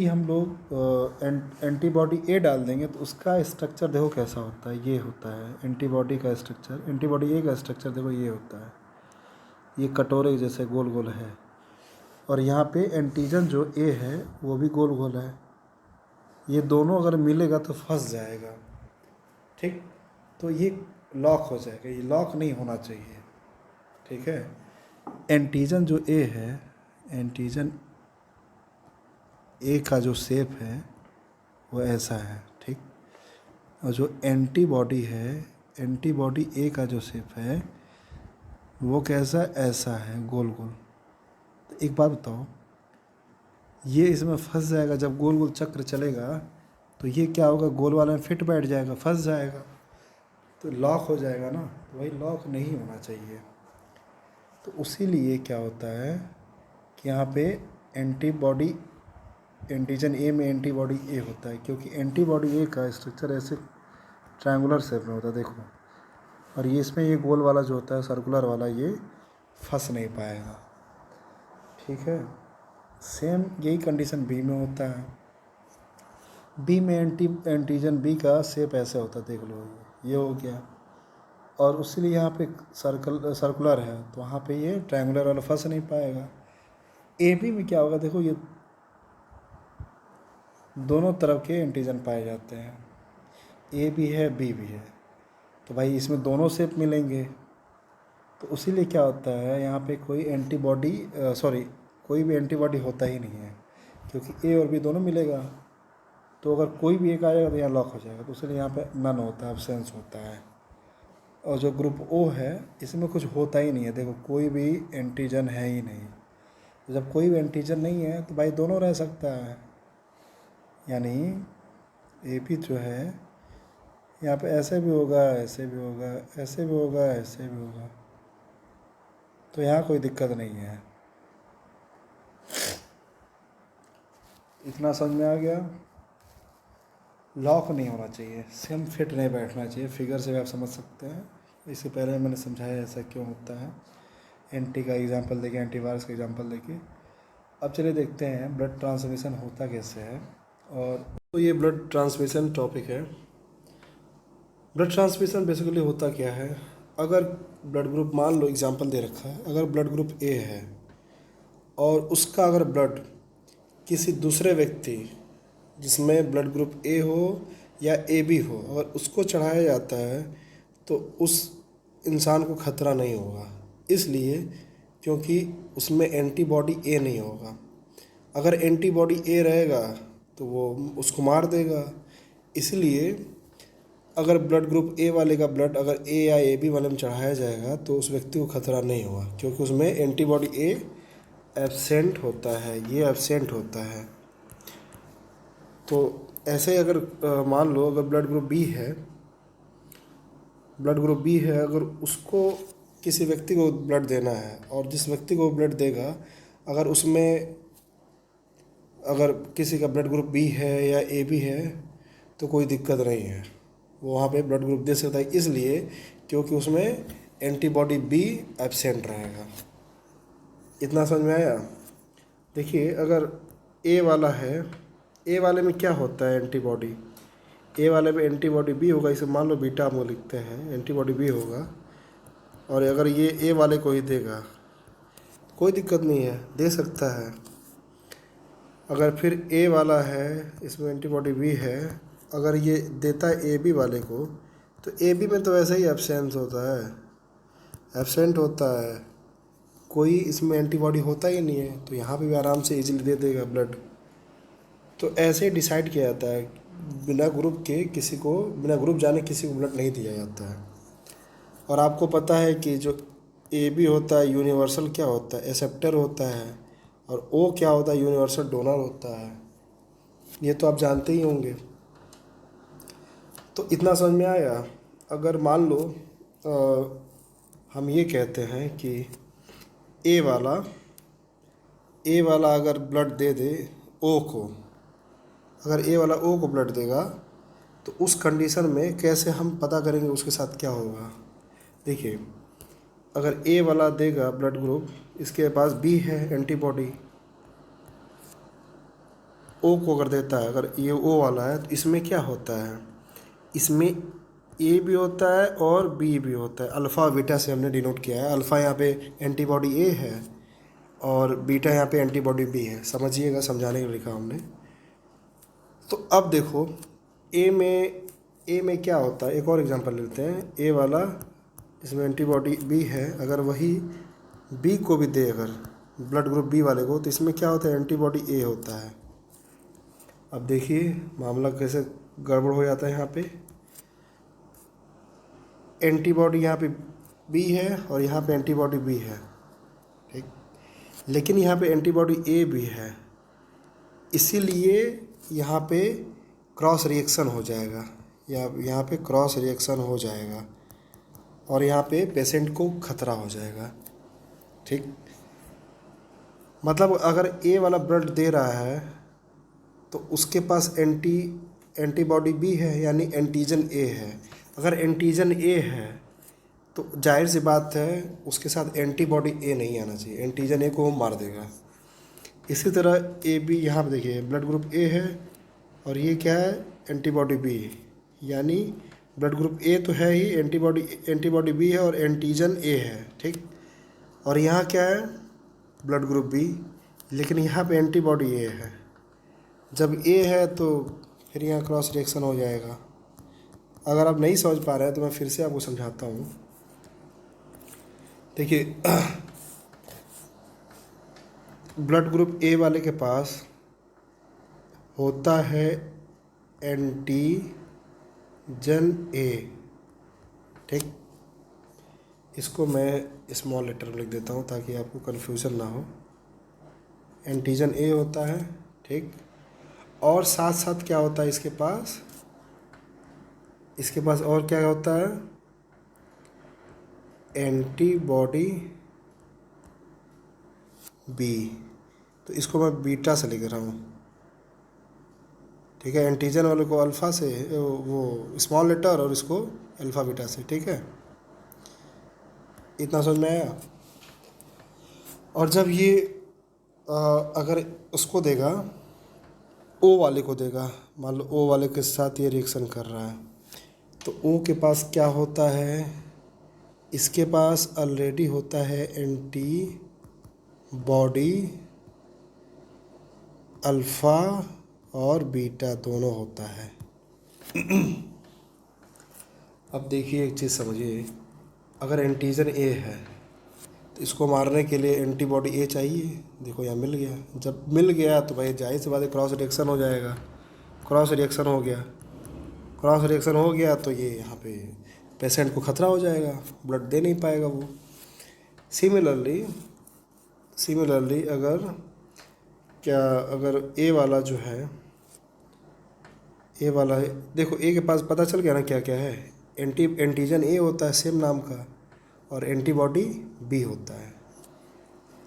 हम लोग एंटीबॉडी ए डाल देंगे तो उसका स्ट्रक्चर देखो कैसा होता है, ये होता है एंटीबॉडी का स्ट्रक्चर। एंटीबॉडी ए का स्ट्रक्चर देखो ये होता है, ये कटोरे जैसे गोल गोल है। और यहाँ पे एंटीजन जो ए है वो भी गोल गोल है। ये दोनों अगर मिलेगा तो फंस जाएगा, ठीक। तो ये लॉक हो जाएगा, ये लॉक नहीं होना चाहिए, ठीक है। एंटीजन जो ए है, एंटीजन ए का जो शेप है वो ऐसा है, ठीक। और जो एंटीबॉडी है, एंटीबॉडी ए का जो शेप है वो कैसा, ऐसा है, गोल गोल। तो एक बात बताओ, ये इसमें फंस जाएगा, जब गोल गोल चक्र चलेगा तो ये क्या होगा, गोल वाले में फिट बैठ जाएगा, फंस जाएगा, तो लॉक हो जाएगा ना। तो वही लॉक नहीं होना चाहिए। तो उसीलिए क्या होता है कि यहाँ पे एंटीबॉडी, एंटीजन ए में एंटीबॉडी ए होता है, क्योंकि एंटीबॉडी ए का स्ट्रक्चर ऐसे ट्रायंगुलर शेप में होता है, देखो। और ये इसमें ये गोल वाला जो होता है, सर्कुलर वाला, ये फंस नहीं पाएगा, ठीक है। सेम यही कंडीशन बी में होता है। बी में एंटीजन बी का शेप ऐसे होता है, देख लो, ये हो गया। और उसीलिए यहाँ पे सर्कुलर है, तो वहाँ पे ये ट्रायंगुलर वाला फंस नहीं पाएगा। ए बी में क्या होगा, देखो, ये दोनों तरफ के एंटीजन पाए जाते हैं, ए भी है बी भी है, तो भाई इसमें दोनों शेप मिलेंगे। तो उसीलिए क्या होता है, यहाँ पे कोई एंटीबॉडी कोई भी एंटीबॉडी होता ही नहीं है, क्योंकि ए और बी दोनों मिलेगा। तो अगर कोई भी एक आ जाएगा तो यहाँ लॉक हो जाएगा, तो इसलिए यहाँ पे नन होता है, एब्सेंस होता है। और जो ग्रुप ओ है इसमें कुछ होता ही नहीं है। देखो कोई भी एंटीजन है ही नहीं। तो जब कोई भी एंटीजन नहीं है तो भाई दोनों रह सकता है, यानी ए भी जो है यहाँ पे ऐसे भी होगा, ऐसे भी होगा, ऐसे भी होगा, ऐसे भी होगा, तो यहाँ कोई दिक्कत नहीं है। इतना समझ में आ गया। लॉक नहीं होना चाहिए, सेम फिट नहीं बैठना चाहिए। फिगर से भी आप समझ सकते हैं, इससे पहले मैंने समझाया ऐसा क्यों होता है। एंटी का एग्जांपल देखिए, एंटीवायरस का एग्जांपल देखिए। अब चलिए देखते हैं ब्लड ट्रांसमिशन होता कैसे है। और तो ये ब्लड ट्रांसमिशन टॉपिक है। ब्लड ट्रांसमिशन बेसिकली होता क्या है, अगर ब्लड ग्रुप मान लो एग्जांपल दे रखा है, अगर ब्लड ग्रुप ए है और उसका अगर ब्लड किसी दूसरे व्यक्ति जिसमें ब्लड ग्रुप ए हो या ए बी हो, अगर उसको चढ़ाया जाता है तो उस इंसान को खतरा नहीं होगा, इसलिए क्योंकि उसमें एंटीबॉडी ए नहीं होगा। अगर एंटीबॉडी ए रहेगा तो वो उसको मार देगा। इसलिए अगर ब्लड ग्रुप ए वाले का ब्लड अगर ए या ए बी वाले में चढ़ाया जाएगा तो उस व्यक्ति को खतरा नहीं होगा, क्योंकि उसमें एंटीबॉडी ए एब्सेंट होता है, ये एब्सेंट होता है। तो ऐसे ही अगर मान लो अगर ब्लड ग्रुप बी है, ब्लड ग्रुप बी है, अगर उसको किसी व्यक्ति को ब्लड देना है और जिस व्यक्ति को ब्लड देगा अगर उसमें अगर किसी का ब्लड ग्रुप बी है या ए बी है तो कोई दिक्कत नहीं है, वो वहाँ पे ब्लड ग्रुप दे सकता है, इसलिए क्योंकि उसमें एंटीबॉडी बी एब्सेंट रहेगा। इतना समझ में आया। देखिए अगर ए वाला है, ए वाले में क्या होता है एंटीबॉडी, ए वाले में एंटीबॉडी बी होगा, इसे मान लो बीटा हम लोग लिखते हैं, एंटीबॉडी बी होगा। और अगर ये ए वाले को ही देगा कोई दिक्कत नहीं है, दे सकता है। अगर फिर ए वाला है, इसमें एंटीबॉडी बी है, अगर ये देता है ए बी वाले को तो ए बी में तो वैसे ही एब्सेंस होता है, एब्सेंट होता है, कोई इसमें एंटीबॉडी होता ही नहीं है, तो यहाँ पे भी आराम से इजीली दे देगा ब्लड। तो ऐसे ही डिसाइड किया जाता है, बिना ग्रुप के किसी को, बिना ग्रुप जाने किसी को ब्लड नहीं दिया जाता है। और आपको पता है कि जो ए बी होता है यूनिवर्सल क्या होता है, एक्सेप्टर होता है, और ओ क्या होता है, यूनिवर्सल डोनर होता है। ये तो आप जानते ही होंगे। तो इतना समझ में आया। अगर मान लो हम ये कहते हैं कि ए वाला अगर ब्लड दे दे ओ को, अगर ए वाला ओ को ब्लड देगा तो उस कंडीशन में कैसे हम पता करेंगे उसके साथ क्या होगा। देखिए अगर ए वाला देगा ब्लड ग्रुप, इसके पास बी है एंटीबॉडी, ओ को अगर देता है, अगर ये ओ वाला है तो इसमें क्या होता है, इसमें ए भी होता है और बी भी होता है। अल्फ़ा बीटा से हमने डिनोट किया है, अल्फ़ा यहाँ पे एंटीबॉडी ए है और बीटा यहाँ पे एंटीबॉडी बी है। समझिएगा, समझाने के लिए लिखा हमने। तो अब देखो ए में क्या होता है, एक और एग्जांपल लेते हैं। ए वाला इसमें एंटीबॉडी बी है, अगर वही बी को भी दे अगर ब्लड ग्रुप बी वाले को, तो इसमें क्या होता है, एंटीबॉडी ए होता है। अब देखिए मामला कैसे गड़बड़ हो जाता है। यहाँ पे एंटीबॉडी यहाँ पे बी है और यहाँ पे एंटीबॉडी बी है, ठीक, लेकिन यहाँ पे एंटीबॉडी ए भी है, इसीलिए यहाँ पे क्रॉस रिएक्शन हो जाएगा, या यहाँ पे क्रॉस रिएक्शन हो जाएगा और यहाँ पे पेशेंट को खतरा हो जाएगा। ठीक, मतलब अगर ए वाला ब्लड दे रहा है तो उसके पास एंटीबॉडी बी है, यानी एंटीजन ए है। अगर एंटीजन ए है तो जाहिर सी बात है उसके साथ एंटीबॉडी ए नहीं आना चाहिए, एंटीजन ए को वो मार देगा। इसी तरह ए बी, यहाँ पे देखिए ब्लड ग्रुप ए है और ये क्या है, एंटीबॉडी बी, यानी ब्लड ग्रुप ए तो है ही, एंटीबॉडी बी है और एंटीजन ए है, ठीक। और यहाँ क्या है, ब्लड ग्रुप बी, लेकिन यहाँ पे एंटीबॉडी ए है। जब ए है तो फिर यहाँ क्रॉस रिएक्शन हो जाएगा। अगर आप नहीं समझ पा रहे हैं तो मैं फिर से आपको समझाता हूँ। देखिए ब्लड ग्रुप ए वाले के पास होता है एंटीजन ए, ठीक, इसको मैं स्मॉल लेटर में लिख देता हूँ ताकि आपको कन्फ्यूज़न ना हो। एंटीजन ए होता है, ठीक। और साथ साथ क्या होता है इसके पास और क्या होता है, एंटीबॉडी बी। तो इसको मैं बीटा से लिख रहा हूँ, ठीक है। एंटीजन वाले को अल्फ़ा से, वो स्मॉल लेटर, और इसको अल्फ़ा बीटा से, ठीक है। इतना समझ में आया। और जब ये अगर उसको देगा, ओ वाले को देगा, मान लो ओ वाले के साथ ये रिएक्शन कर रहा है, तो ओ के पास क्या होता है, इसके पास ऑलरेडी होता है एंटी बॉडी अल्फ़ा और बीटा दोनों होता है। अब देखिए एक चीज़ समझिए, अगर एंटीजन ए है तो इसको मारने के लिए एंटीबॉडी ए चाहिए। देखो यहाँ मिल गया, जब मिल गया तो भाई जाहिर सी बात है क्रॉस रिएक्शन हो जाएगा। क्रॉस रिएक्शन हो गया, क्रॉस रिएक्शन हो गया तो ये यहाँ पे पेशेंट को ख़तरा हो जाएगा, ब्लड दे नहीं पाएगा वो। सिमिलरली अगर ए वाला जो है, ए वाला है, देखो ए के पास पता चल गया ना क्या क्या है। एंटीजन ए होता है सेम नाम का, और एंटीबॉडी बी होता है।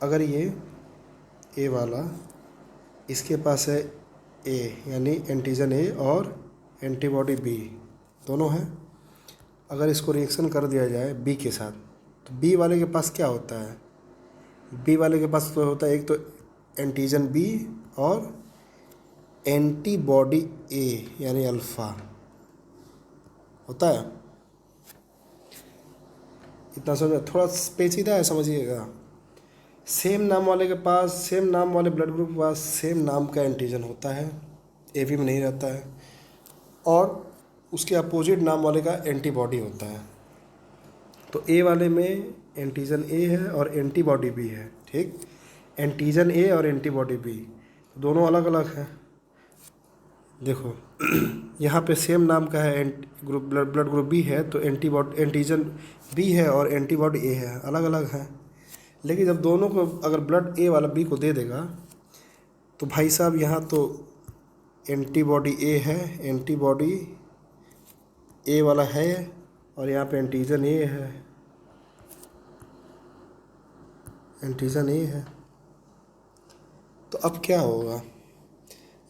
अगर ये ए वाला, इसके पास है ए यानी एंटीजन ए और एंटीबॉडी बी दोनों हैं, अगर इसको रिएक्शन कर दिया जाए बी के साथ, तो बी वाले के पास क्या होता है, बी वाले के पास तो होता है एक तो एंटीजन बी और एंटीबॉडी ए यानी अल्फ़ा होता है। इतना समझ, थोड़ा पेचीदा है, समझिएगा। सेम नाम वाले के पास, सेम नाम वाले ब्लड ग्रुप के पास सेम नाम का एंटीजन होता है, ए बी में नहीं रहता है, और उसके अपोजिट नाम वाले का एंटीबॉडी होता है। तो ए वाले में एंटीजन ए है और एंटीबॉडी बी है, ठीक। एंटीजन ए और एंटीबॉडी बी दोनों अलग अलग हैं। देखो यहाँ पे सेम नाम का है ग्रुप, ब्लड ग्रुप बी है, तो एंटीजन बी है और एंटीबॉडी ए है, अलग अलग है। लेकिन जब दोनों को अगर ब्लड ए वाला बी को दे देगा, तो भाई साहब यहाँ तो एंटीबॉडी ए है, एंटीबॉडी ए वाला है, और यहाँ पे एंटीजन ए है, एंटीजन ए है। तो अब क्या होगा,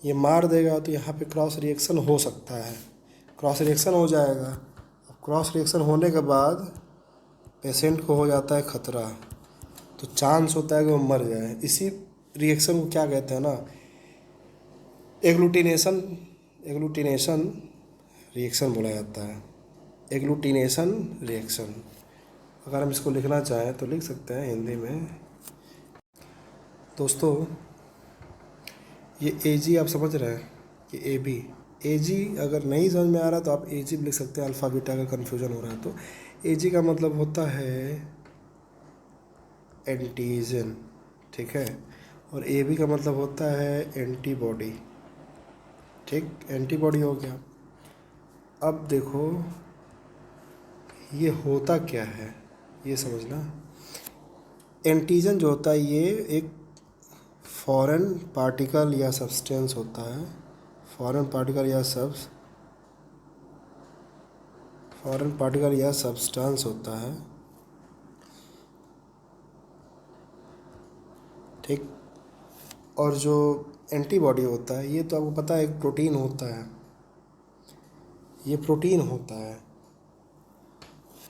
ये मार देगा तो यहाँ पे क्रॉस रिएक्शन हो सकता है, क्रॉस रिएक्शन हो जाएगा। अब क्रॉस रिएक्शन होने के बाद पेशेंट को हो जाता है ख़तरा, तो चांस होता है कि वो मर जाए। इसी रिएक्शन को क्या कहते हैं ना, एग्लूटिनेशन रिएक्शन बोला जाता है, एग्लूटिनेशन रिएक्शन। अगर हम इसको लिखना चाहें तो लिख सकते हैं हिंदी में। दोस्तों ये ए जी आप समझ रहे हैं कि ए बी, ए जी अगर नहीं समझ में आ रहा तो आप ए जी भी लिख सकते हैं, अल्फ़ा बीटा का कन्फ्यूजन हो रहा है तो। ए जी का मतलब होता है एंटीजन, ठीक है, और ए बी का मतलब होता है एंटीबॉडी, ठीक। एंटीबॉडी हो गया। अब देखो ये होता क्या है, ये समझना। एंटीजन जो होता है ये एक फॉरेन पार्टिकल या सब्सटेंस होता है, फॉरेन पार्टिकल या सब्सटेंस होता है, ठीक। और जो एंटीबॉडी होता है ये तो आपको पता है एक प्रोटीन होता है, ये प्रोटीन होता है।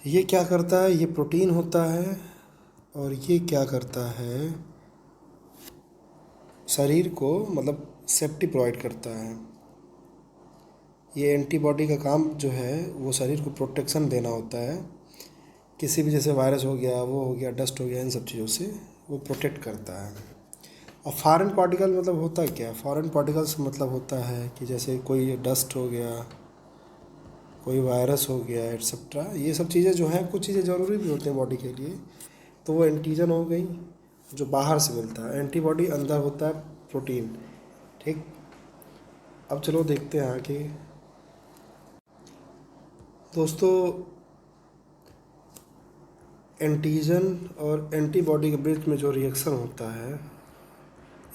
ये क्या करता है, ये प्रोटीन होता है, और ये क्या करता है, शरीर को मतलब सेफ्टी प्रोवाइड करता है। ये एंटीबॉडी का काम जो है वो शरीर को प्रोटेक्शन देना होता है, किसी भी जैसे वायरस हो गया, वो हो गया, डस्ट हो गया, इन सब चीज़ों से वो प्रोटेक्ट करता है। और फॉरेन पार्टिकल मतलब होता है क्या, फॉरेन पार्टिकल्स मतलब होता है कि जैसे कोई डस्ट हो गया, कोई वायरस हो गया, एट्सेट्रा, ये सब चीज़ें जो हैं, कुछ चीज़ें ज़रूरी भी होती हैं बॉडी के लिए, तो वो एंटीजन हो गई जो बाहर से मिलता है, एंटीबॉडी अंदर होता है प्रोटीन, ठीक। अब चलो देखते हैं आगे। दोस्तों एंटीजन और एंटीबॉडी के बीच में जो रिएक्शन होता है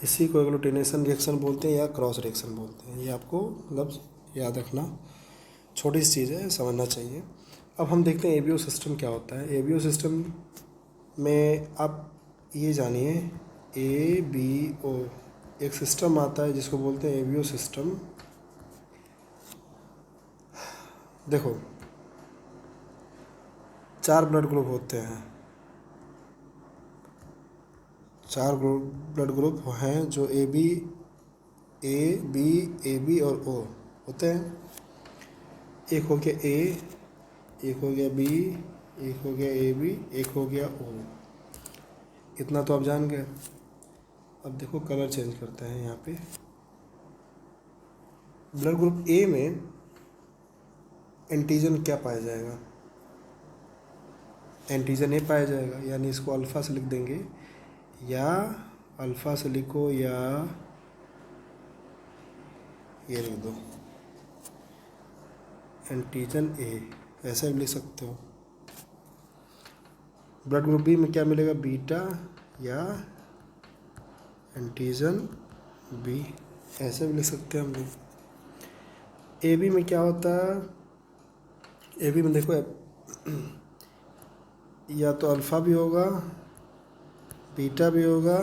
इसी को एग्लूटिनेशन रिएक्शन बोलते हैं या क्रॉस रिएक्शन बोलते हैं। ये आपको मतलब याद रखना, छोटी सी चीज़ है, समझना चाहिए। अब हम देखते हैं एबीओ सिस्टम क्या होता है। एबीओ सिस्टम में आप ये जानिए, एबीओ एक सिस्टम आता है जिसको बोलते हैं एबीओ सिस्टम। देखो 4 ब्लड ग्रुप होते हैं, 4 ब्लड ग्रुप हैं जो ए बी और ओ होते हैं। एक हो गया ए, एक हो गया बी, एक हो गया ए बी, एक हो गया ओ। इतना तो आप जान गए। अब देखो कलर चेंज करते हैं यहाँ पे। ब्लड ग्रुप ए में एंटीजन क्या पाया जाएगा? एंटीजन ए पाया जाएगा, यानी इसको अल्फ़ा से लिख देंगे, या अल्फ़ा से लिखो या ये लिख दो एंटीजन ए, ऐसा भी लिख सकते हो। ब्लड ग्रुप बी में क्या मिलेगा? बीटा या एंटीजन बी, ऐसे भी लिख सकते हैं हम लोग। ए बी में क्या होता है? ए बी में देखो या तो अल्फ़ा भी होगा, बीटा भी होगा,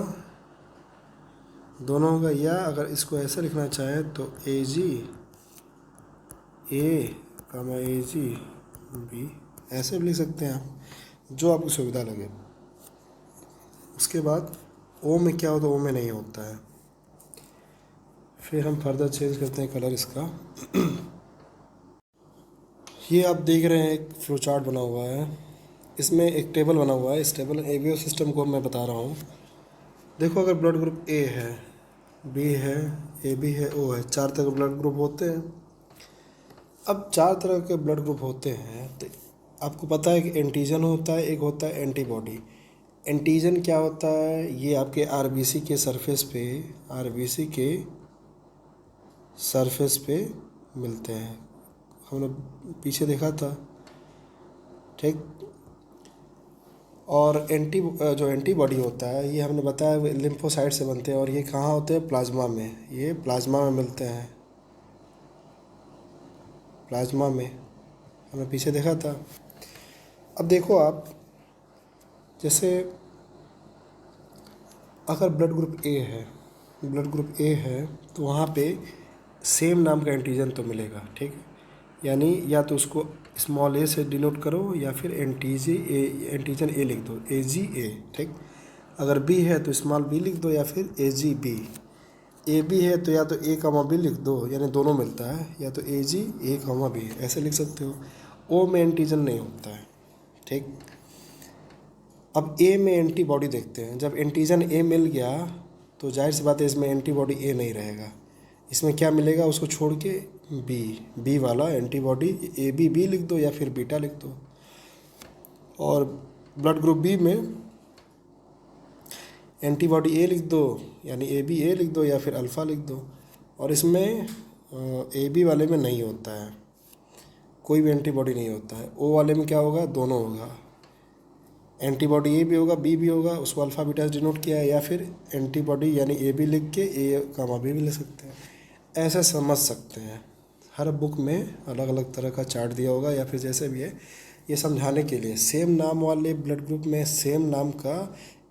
दोनों होगा, या अगर इसको ऐसे लिखना चाहे तो ए जी ए कामा ए जी बी, ऐसे भी लिख सकते हैं आप, जो आपको सुविधा लगे। उसके बाद ओ में क्या होता है? ओ में नहीं होता है। फिर हम फर्दर चेंज करते हैं कलर इसका। ये आप देख रहे हैं एक फ्लो चार्ट बना हुआ है, इसमें एक टेबल बना हुआ है। इस टेबल एबीओ सिस्टम को मैं बता रहा हूँ। देखो अगर ब्लड ग्रुप ए है, बी है, ए बी है, ओ है, 4 तरह के ब्लड ग्रुप होते हैं। अब 4 तरह के ब्लड ग्रुप होते हैं तो आपको पता है कि एंटीजन होता है, एक होता है एंटीबॉडी। एंटीजन क्या होता है? ये आपके आरबीसी के सरफेस पे, आरबीसी के सरफेस पे मिलते हैं। हमने पीछे देखा था, ठीक। और जो एंटीबॉडी होता है ये हमने बताया लिम्फोसाइट से बनते हैं, और ये कहाँ होते हैं? प्लाज्मा में। ये प्लाज्मा में मिलते हैं, प्लाज्मा में हमने पीछे देखा था। अब देखो आप, जैसे अगर ब्लड ग्रुप ए है, ब्लड ग्रुप ए है तो वहाँ पे सेम नाम का एंटीजन तो मिलेगा, ठीक है। यानी या तो उसको स्मॉल ए से डिनोट करो या फिर एंटीजन ए लिख दो, ए जी ए, ठीक। अगर बी है तो स्मॉल बी लिख दो या फिर ए जी बी। ए बी है तो या तो ए कामा बी लिख दो, यानी दोनों मिलता है, या तो ए जी ए कामा बी, ऐसे लिख सकते हो। ओ में एंटीजन नहीं होता है, ठीक। अब ए में एंटीबॉडी देखते हैं। जब एंटीजन ए मिल गया तो जाहिर सी बात है इसमें एंटीबॉडी ए नहीं रहेगा। इसमें क्या मिलेगा? उसको छोड़ के बी वाला एंटीबॉडी, ए बी लिख दो या फिर बीटा लिख दो। और ब्लड ग्रुप बी में एंटीबॉडी ए लिख दो, यानी ए लिख दो या फिर अल्फ़ा लिख दो। और इसमें ए बी वाले में नहीं होता है, कोई भी एंटीबॉडी नहीं होता है। ओ वाले में क्या होगा? दोनों होगा, एंटीबॉडी ए भी होगा, बी भी होगा, उसको अल्फ़ा बीटा से डिनोट किया है, या फिर एंटीबॉडी यानी ए बी लिख के ए कामा बी भी लिख सकते हैं। ऐसे समझ सकते हैं। हर बुक में अलग अलग तरह का चार्ट दिया होगा, या फिर जैसे भी है, ये समझाने के लिए सेम नाम वाले ब्लड ग्रुप में सेम नाम का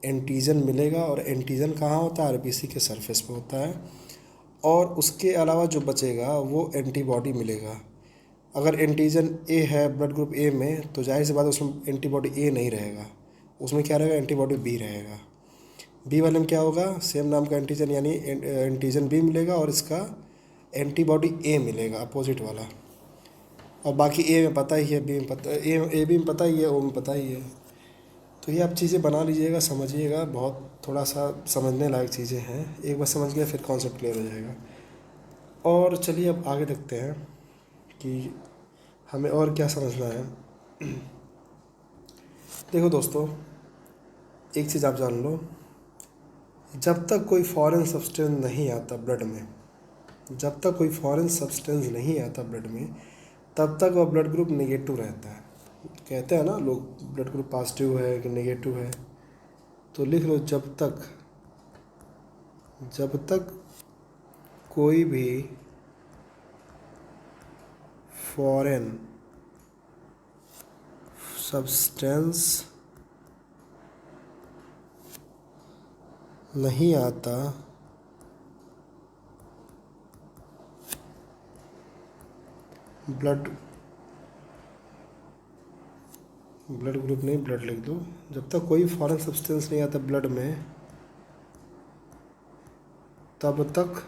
एंटीजन मिलेगा। और एंटीजन कहाँ होता है? आरबीसी के सरफेस पे होता है। और उसके अलावा जो बचेगा वो एंटीबॉडी मिलेगा। अगर एंटीजन ए है ब्लड ग्रुप ए में तो जाहिर सी बात है उसमें एंटीबॉडी ए नहीं रहेगा, उसमें क्या रहेगा? एंटीबॉडी बी रहेगा। बी वाले में क्या होगा? सेम नाम का एंटीजन यानी एंटीजन बी मिलेगा, और इसका एंटीबॉडी ए मिलेगा, अपोजिट वाला। और बाकी ए में पता ही है, बी में पता, ए बी में पता ही है, ओ में पता ही है। तो ये आप चीज़ें बना लीजिएगा, समझिएगा। बहुत थोड़ा सा समझने लायक चीज़ें हैं, एक बार समझ गए फिर कॉन्सेप्ट क्लियर हो जाएगा। और चलिए अब आगे देखते हैं कि हमें और क्या समझना है। देखो दोस्तों, एक चीज़ आप जान लो, जब तक कोई फॉरेन सब्सटेंस नहीं आता ब्लड में, जब तक कोई फॉरेन सब्सटेंस नहीं आता ब्लड में, तब तक वह ब्लड ग्रुप नेगेटिव रहता है। कहते हैं ना लोग ब्लड ग्रुप पॉजिटिव है कि नेगेटिव है, तो लिख लो जब तक कोई भी फॉरेन सब्सटेंस नहीं आता ब्लड ग्रुप नहीं, ब्लड लिख दो। जब तक कोई फॉरेन सब्सटेंस नहीं आता ब्लड में, तब तक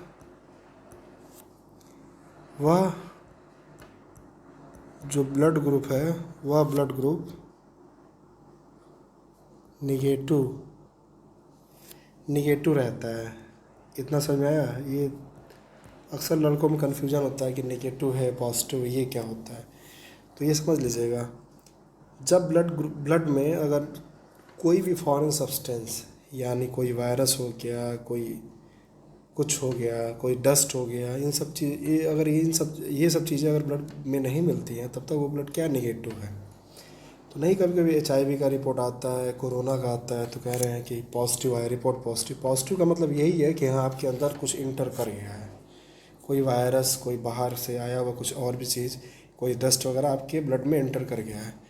वह जो ब्लड ग्रुप है वह ब्लड ग्रुप निगेटिव रहता है। इतना समझ में आया? ये अक्सर लड़कों में कन्फ्यूजन होता है कि नेगेटिव है पॉजिटिव ये क्या होता है, तो ये समझ लीजिएगा। जब ब्लड में अगर कोई भी फॉरेन सब्सटेंस, यानी कोई वायरस हो गया, कोई कुछ हो गया, कोई डस्ट हो गया, इन सब चीज़ ये सब चीज़ें अगर ब्लड में नहीं मिलती हैं, तब तक वो ब्लड क्या निगेटिव है। तो नहीं, कभी कभी HIV का रिपोर्ट आता है, कोरोना का आता है, तो कह रहे हैं कि पॉजिटिव आया, रिपोर्ट पॉजिटिव का मतलब यही है कि हाँ आपके अंदर कुछ इंटर कर गया है, कोई वायरस, कोई बाहर से आया हुआ कुछ और भी चीज़, कोई डस्ट वगैरह आपके ब्लड में इंटर कर गया है।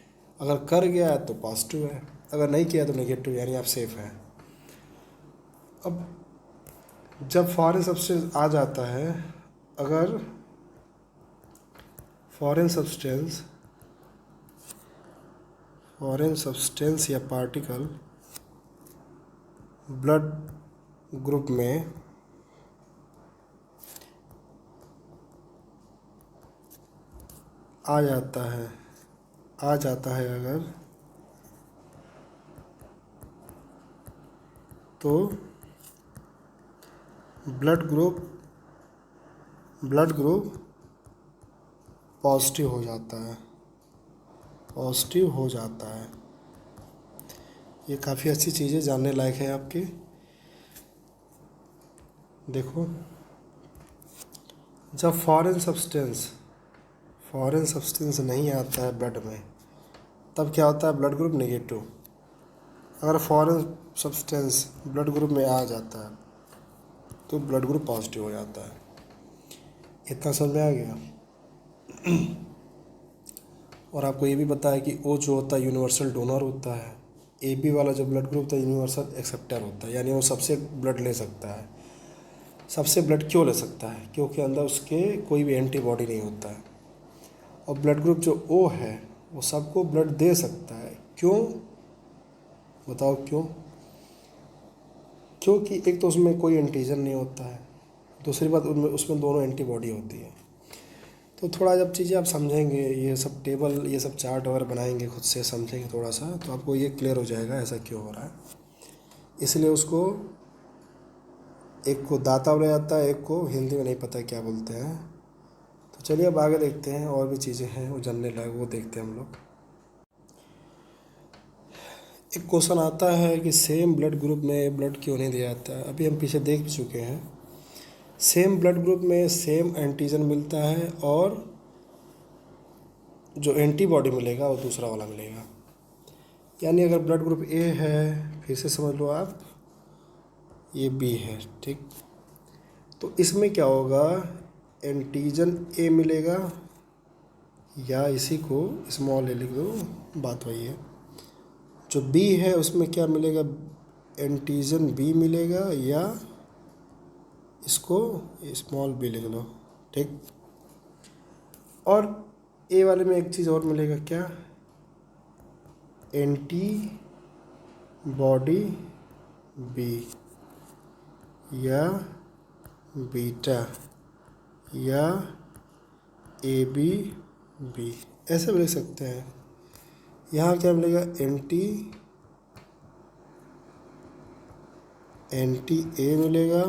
अगर कर गया है तो पॉजिटिव है, अगर नहीं किया तो नेगेटिव, यानी आप सेफ हैं। अब जब फॉरेन सब्सटेंस आ जाता है, अगर फॉरेन सब्सटेंस या पार्टिकल ब्लड ग्रुप में आ जाता है अगर, तो ब्लड ग्रुप पॉजिटिव हो जाता है। ये काफ़ी अच्छी चीज़ें जानने लायक है आपकी। देखो, जब फॉरेन सब्सटेंस नहीं आता है ब्लड में, तब क्या होता है? Blood group negative. अगर फॉरेन सब्सटेंस ब्लड ग्रुप में आ जाता है तो ब्लड ग्रुप पॉजिटिव हो जाता है। इतना समझ में आ गया? और आपको ये भी पता है कि O जो होता है यूनिवर्सल डोनर होता है, AB वाला जो ब्लड ग्रुप होता है यूनिवर्सल एक्सेप्टर होता है, यानी वो सबसे ब्लड ले सकता है। सबसे ब्लड क्यों ले सकता है? क्योंकि अंदर उसके कोई भी एंटीबॉडी नहीं होता है। और ब्लड ग्रुप जो O है वो सबको ब्लड दे सकता है। क्यों? बताओ क्यों? क्योंकि एक तो उसमें कोई एंटीजन नहीं होता है, दूसरी बात उसमें दोनों एंटीबॉडी होती है। तो थोड़ा जब चीज़ें आप समझेंगे, ये सब टेबल, ये सब चार्ट वगैरह बनाएंगे, खुद से समझेंगे थोड़ा सा, तो आपको ये क्लियर हो जाएगा ऐसा क्यों हो रहा है। इसलिए उसको, एक को दाता बोला जाता है, एक को हिंदी में नहीं पता क्या बोलते हैं। तो चलिए अब आगे देखते हैं, और भी चीज़ें हैं वो जानने लायक, वो देखते हैं हम लोग। एक क्वेश्चन आता है कि सेम ब्लड ग्रुप में ब्लड क्यों नहीं दिया जाता है। अभी हम पीछे देख भी चुके हैं, सेम ब्लड ग्रुप में सेम एंटीजन मिलता है, और जो एंटीबॉडी मिलेगा वो दूसरा वाला मिलेगा। यानी अगर ब्लड ग्रुप A है, फिर से समझ लो आप, ये B है, ठीक। तो इसमें क्या होगा? एंटीजन A मिलेगा, या इसी को स्मॉल a लिख दो, बात वही है। जो B है उसमें क्या मिलेगा? एंटीजन B मिलेगा, या इसको स्मॉल b लिख लो, ठीक। और A वाले में एक चीज़ और मिलेगा, क्या? एंटीबॉडी B, या बीटा, या AB ऐसे भी लिख सकते हैं। यहाँ क्या मिलेगा? एंटी A मिलेगा,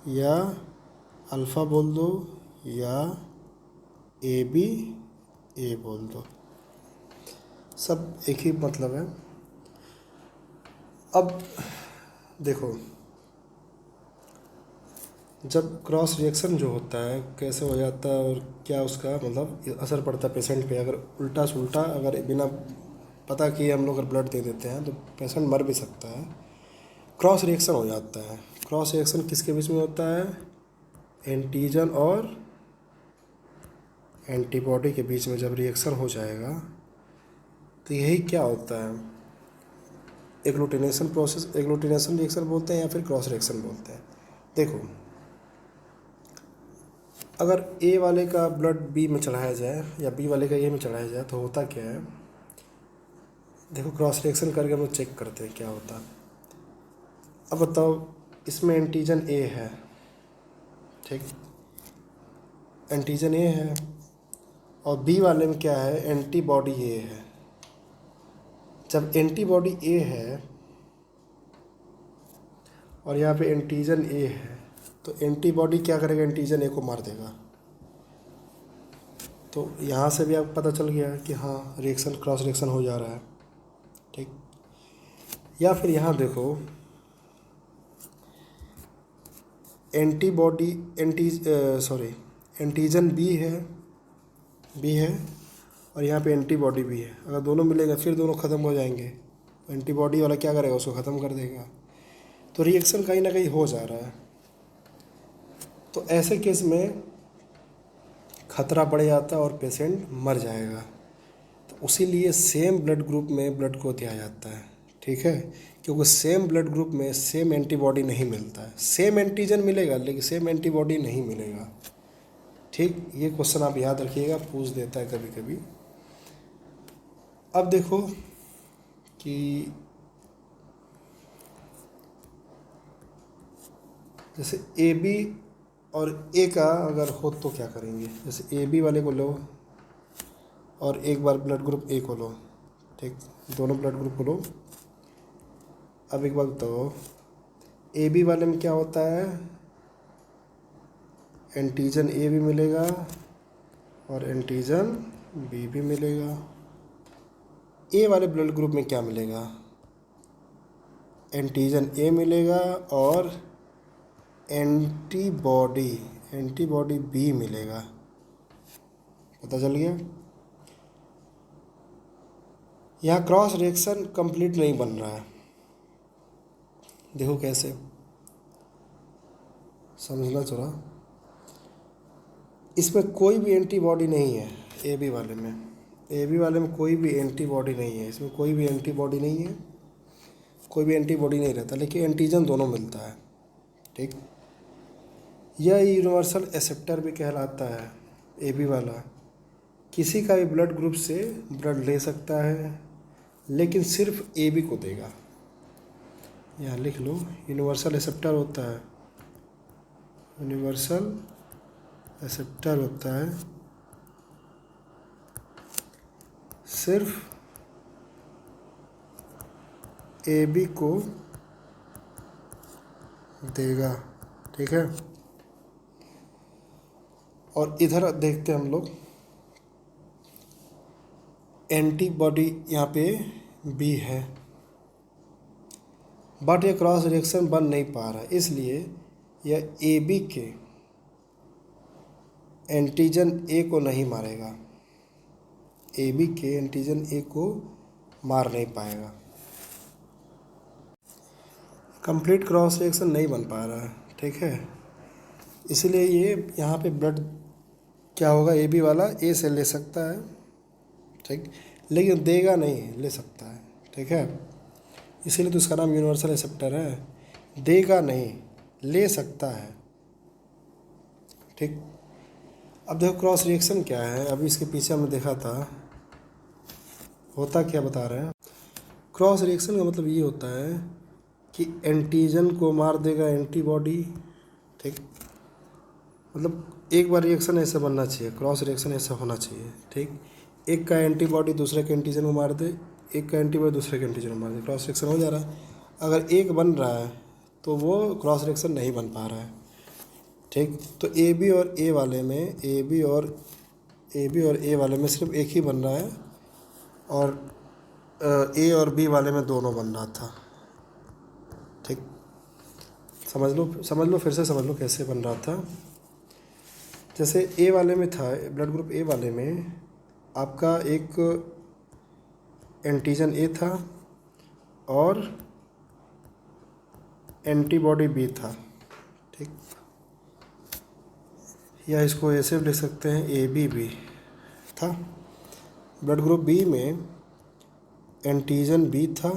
या अल्फ़ा बोल दो, या AB A बोल दो, सब एक ही मतलब है। अब देखो, जब क्रॉस रिएक्शन जो होता है कैसे हो जाता है और क्या उसका मतलब असर पड़ता है पेशेंट पे, अगर उल्टा सुल्टा अगर बिना पता किए हम लोग अगर ब्लड दे देते हैं तो पेशेंट मर भी सकता है। क्रॉस रिएक्शन हो जाता है। क्रॉस रिएक्शन किसके बीच में होता है? एंटीजन और एंटीबॉडी के बीच में जब रिएक्शन हो जाएगा तो यही क्या होता है, एग्लूटिनेशन प्रोसेस, एग्लूटिनेशन रिएक्शन बोलते हैं या फिर क्रॉस रिएक्शन बोलते हैं। देखो, अगर ए वाले का ब्लड बी में चढ़ाया जाए या बी वाले का ए में चढ़ाया जाए तो होता क्या है, देखो क्रॉस रिएक्शन करके हम लोग चेक करते हैं क्या होता है। अब बताओ, इसमें एंटीजन ए है, ठीक, एंटीजन ए है, और बी वाले में क्या है, एंटीबॉडी ए है। जब एंटीबॉडी ए है और यहाँ पे एंटीजन ए है तो एंटीबॉडी क्या करेगा, एंटीजन ए को मार देगा। तो यहाँ से भी आपको पता चल गया कि हाँ रिएक्शन, क्रॉस रिएक्शन हो जा रहा है, ठीक। या फिर यहाँ देखो, एंटीबॉडी एंटीजन बी है और यहाँ पे एंटीबॉडी भी है। अगर दोनों मिलेगा फिर दोनों ख़त्म हो जाएंगे, एंटीबॉडी वाला क्या करेगा, उसको ख़त्म कर देगा। तो रिएक्शन कहीं ना कहीं हो जा रहा है। तो ऐसे केस में खतरा बढ़ जाता है और पेशेंट मर जाएगा। तो उसी लिए सेम ब्लड ग्रुप में ब्लड को दिया जाता है, ठीक है, क्योंकि सेम ब्लड ग्रुप में सेम एंटीबॉडी नहीं मिलता है। सेम एंटीजन मिलेगा लेकिन सेम एंटीबॉडी नहीं मिलेगा, ठीक। ये क्वेश्चन आप याद रखिएगा, पूछ देता है कभी कभी। अब देखो कि जैसे ए बी और ए का अगर हो तो क्या करेंगे, जैसे ए बी वाले को लो और एक बार ब्लड ग्रुप ए को लो, ठीक, दोनों ब्लड ग्रुप को लो। अब एक बात बताओ, ए बी वाले में क्या होता है, एंटीजन ए भी मिलेगा और एंटीजन बी भी मिलेगा। ए वाले ब्लड ग्रुप में क्या मिलेगा, एंटीजन ए मिलेगा और एंटीबॉडी बी मिलेगा। पता चल गया। यहाँ क्रॉस रिएक्शन कंप्लीट नहीं बन रहा है, देखो कैसे, समझना थोड़ा। इसमें कोई भी एंटीबॉडी नहीं है, ए बी वाले में कोई भी एंटीबॉडी नहीं है, इसमें कोई भी एंटीबॉडी नहीं है, कोई भी एंटीबॉडी नहीं रहता, लेकिन एंटीजन दोनों मिलता है, ठीक। यह यूनिवर्सल एक्सेप्टर भी कहलाता है। ए बी वाला किसी का भी ब्लड ग्रुप से ब्लड ले सकता है लेकिन सिर्फ ए बी को देगा। यहाँ लिख लो, यूनिवर्सल एक्सेप्टर होता है, यूनिवर्सल एक्सेप्टर होता है, सिर्फ ए बी को देगा, ठीक है। और इधर देखते हैं हम लोग, एंटीबॉडी यहाँ पे बी है बट ये क्रॉस रिएक्शन बन नहीं पा रहा, इसलिए यह ए बी के एंटीजन ए को नहीं मारेगा, ए बी के एंटीजन ए को मार नहीं पाएगा। कंप्लीट क्रॉस रिएक्शन नहीं बन पा रहा है, ठीक है। इसलिए ये यहाँ पे ब्लड क्या होगा, ए बी वाला ए से ले सकता है, ठीक, लेकिन देगा नहीं, ले सकता है, ठीक है। इसीलिए तो इसका नाम यूनिवर्सल एक्सेप्टर है। देगा नहीं, ले सकता है, ठीक। अब देखो क्रॉस रिएक्शन क्या है, अभी इसके पीछे हमने देखा था, होता क्या बता रहे हैं। क्रॉस रिएक्शन का मतलब ये होता है कि एंटीजन को मार देगा एंटीबॉडी, ठीक। मतलब एक बार रिएक्शन ऐसा बनना चाहिए, क्रॉस रिएक्शन ऐसा होना चाहिए, ठीक। एक का एंटीबॉडी दूसरे के एंटीजन को मार दे, एक का एंटीबॉडी दूसरे के एंटीजन को मार दे, क्रॉस रिएक्शन हो जा रहा है। अगर एक बन रहा है तो वो क्रॉस रिएक्शन नहीं बन पा रहा है, ठीक। तो ए बी और ए वाले में, ए बी और ए वाले में सिर्फ एक ही बन रहा है और ए और बी वाले में दोनों बन रहा था, ठीक। समझ लो, फिर से समझ लो कैसे बन रहा था। जैसे ए वाले में था, ब्लड ग्रुप ए वाले में आपका एक एंटीजन ए था और एंटीबॉडी बी था, ठीक। या इसको ऐसे भी लिख सकते हैं, ए बी बी था। ब्लड ग्रुप बी में एंटीजन बी था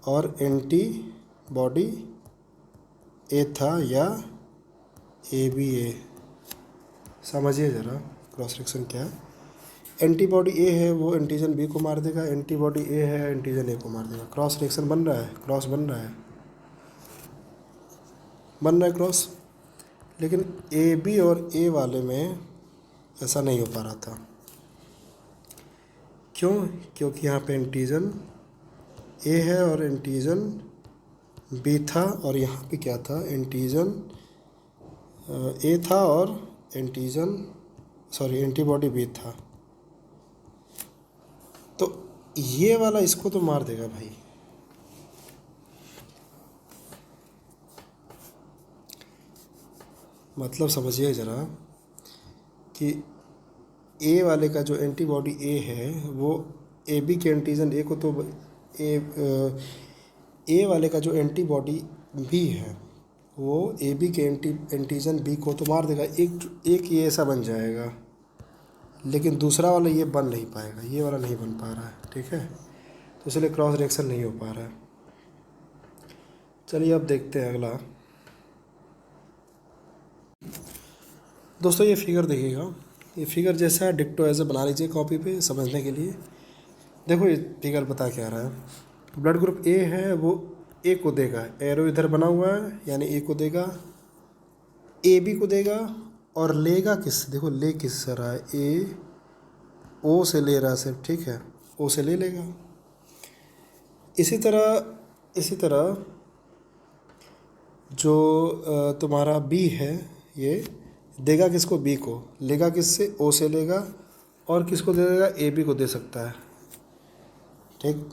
और एंटीबॉडी ए था, या ए बी ए। समझिए ज़रा क्रॉस रिएक्शन क्या है। एंटीबॉडी ए है वो एंटीजन बी को मार देगा, एंटीबॉडी ए है एंटीजन ए को मार देगा। क्रॉस रिएक्शन बन रहा है, क्रॉस बन रहा है क्रॉस। लेकिन ए बी और ए वाले में ऐसा नहीं हो पा रहा था। क्यों? क्योंकि यहाँ पे एंटीजन ए है और एंटीजन बी था, और यहाँ पे क्या था, एंटीजन ए था और एंटीबॉडी बी था। तो ये वाला इसको तो मार देगा भाई। मतलब समझिए ज़रा कि ए वाले का जो एंटीबॉडी ए है वो ए बी के एंटीजन ए को तो ए वाले का जो एंटीबॉडी बी है वो ए बी के एंटीजन बी को तो मार देगा। एक ये ऐसा बन जाएगा, लेकिन दूसरा वाला ये बन नहीं पाएगा, ये वाला नहीं बन पा रहा है, ठीक है। तो इसलिए क्रॉस रिएक्शन नहीं हो पा रहा है। चलिए अब देखते हैं अगला। दोस्तों ये फिगर देखिएगा, ये फिगर जैसा है डिक्टो ऐसे बना लीजिए कॉपी पे समझने के लिए। देखो ये फिगर बता क्या रहा है। ब्लड ग्रुप ए है वो ए को देगा, एरो इधर बना हुआ है यानी ए को देगा, ए बी को देगा, और लेगा किस, देखो ले किस से रहा है, ए ओ से ले रहा है सिर्फ, ठीक है, ओ से ले लेगा। इसी तरह जो तुम्हारा बी है ये देगा किसको, बी को, लेगा किससे, ओ से लेगा, और किसको दे देगा, ए बी को दे सकता है, ठीक।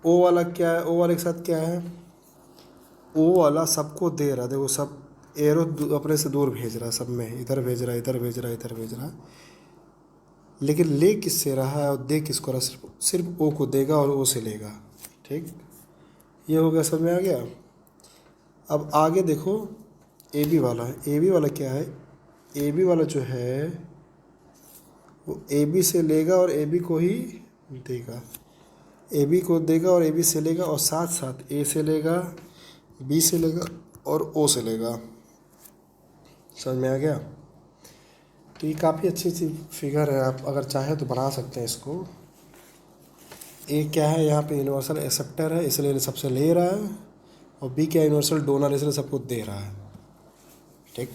ओ वाला क्या है, ओ वाले के साथ क्या है, ओ वाला सबको दे रहा है, देखो सब एरो अपने से दूर भेज रहा है, सब में इधर भेज रहा है, इधर भेज रहा है, इधर भेज रहा है, लेकिन ले किससे रहा है और दे किसको रहा, सिर्फ ओ को देगा और ओ से लेगा, ठीक। ये हो गया, समझ में आ गया। अब आगे देखो ए बी वाला है, ए बी वाला क्या है, ए बी वाला जो है वो ए बी से लेगा और ए बी को ही देगा, ए बी को देगा और ए बी से लेगा, और साथ साथ ए से लेगा, बी से लेगा और ओ से लेगा। समझ में आ गया। तो ये काफ़ी अच्छी फिगर है, आप अगर चाहें तो बना सकते हैं इसको। ए क्या है, यहाँ पे यूनिवर्सल एक्सेप्टर है इसलिए सबसे ले रहा है, और बी क्या, यूनिवर्सल डोनर इसलिए सबको दे रहा है, ठीक।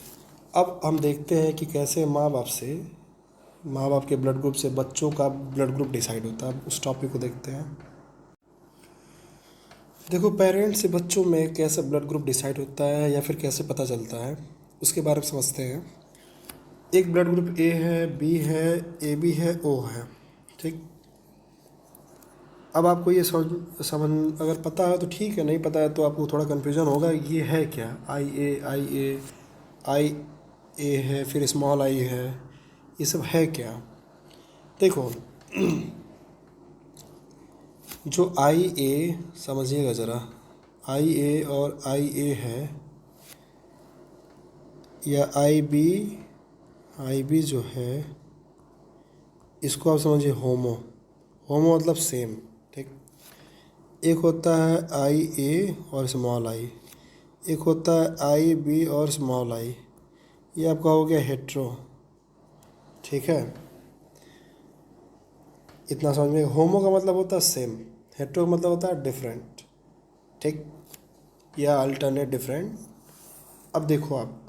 अब हम देखते हैं कि कैसे माँ बाप के ब्लड ग्रुप से बच्चों का ब्लड ग्रुप डिसाइड होता है। उस टॉपिक को देखते हैं। देखो पेरेंट्स से बच्चों में कैसे ब्लड ग्रुप डिसाइड होता है या फिर कैसे पता चलता है, उसके बारे में समझते हैं। एक ब्लड ग्रुप ए है, बी है, ए बी है, ओ है, ठीक। अब आपको ये समझ अगर पता है तो ठीक है, नहीं पता है तो आपको थोड़ा कन्फ्यूजन होगा, ये है क्या, आई ए है, फिर स्मॉल आई है, ये सब है क्या। देखो जो आई ए, समझिएगा ज़रा, आई ए और आई ए है, या आई बी जो है, इसको आप समझिए होमो मतलब सेम, ठीक। एक होता है आई ए और स्मॉल आई, एक होता है आई बी और स्मॉल आई, ये आपका हो गया हेट्रो, ठीक है। इतना समझ में। होमो का मतलब होता है सेम, हेट्रो का मतलब होता है डिफरेंट, ठीक, या अल्टरनेट डिफरेंट। अब देखो आप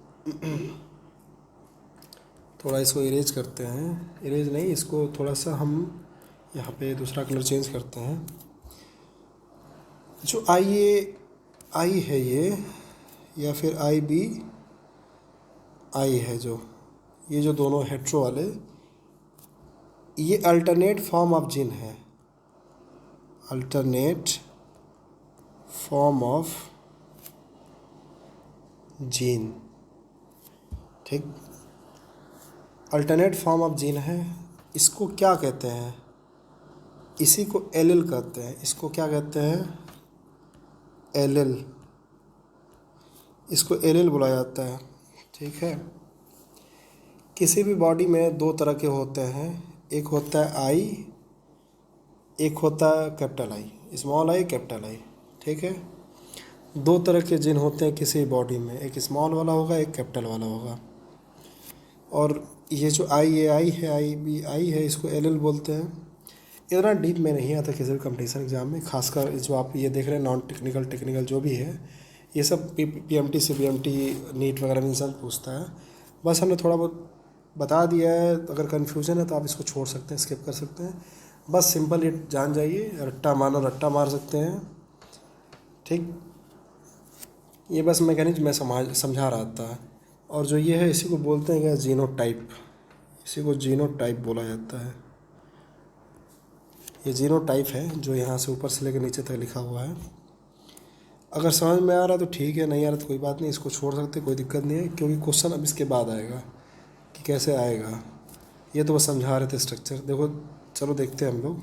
थोड़ा इसको इरेज करते हैं, इरेज नहीं, इसको थोड़ा सा हम यहाँ पे दूसरा कलर चेंज करते हैं। जो आई है ये, या फिर आई बी आई है, जो ये जो दोनों हेट्रो वाले, ये अल्टरनेट फॉर्म ऑफ जिन है, अल्टरनेट फॉर्म ऑफ जीन, ठीक। अल्टरनेट फॉर्म ऑफ जीन है। इसको क्या कहते हैं? इसी को एलिल कहते हैं। इसको क्या कहते हैं? एलिल। इसको एलिल बोला जाता है, ठीक है। किसी भी बॉडी में दो तरह के होते हैं, एक होता है आई, एक होता है capital I, small I capital I, ठीक है। दो तरह के जीन होते हैं किसी बॉडी में, एक स्मॉल वाला होगा, एक कैपिटल वाला होगा। और ये जो आई है, आई बी आई है, इसको एल बोलते हैं। इतना डीप में नहीं आता किसी भी कंपटीशन एग्ज़ाम में, खासकर जो आप ये देख रहे हैं नॉन टेक्निकल टेक्निकल जो भी है, ये सब पीएमटी से बीएमटी नीट वगैरह में इंसान पूछता है। बस हमने थोड़ा बहुत बता दिया है। अगर कन्फ्यूज़न है तो आप इसको छोड़ सकते हैं, स्किप कर सकते हैं। बस सिंपल ये जान जाइए, रट्टा मानो रट्टा मार सकते हैं, ठीक। ये बस मैकेनिज्म मैं समझा रहा था। और जो ये है इसी को बोलते हैं क्या? जीनोटाइप। इसी को जीनोटाइप बोला जाता है। ये जीनोटाइप है जो यहाँ से ऊपर से लेकर नीचे तक लिखा हुआ है। अगर समझ में आ रहा तो ठीक है, नहीं आ रहा तो कोई बात नहीं, इसको छोड़ सकते, कोई दिक्कत नहीं है, क्योंकि क्वेश्चन अब इसके बाद आएगा कि कैसे आएगा। ये तो बस समझा रहे थे स्ट्रक्चर। देखो चलो देखते हैं हम लोग।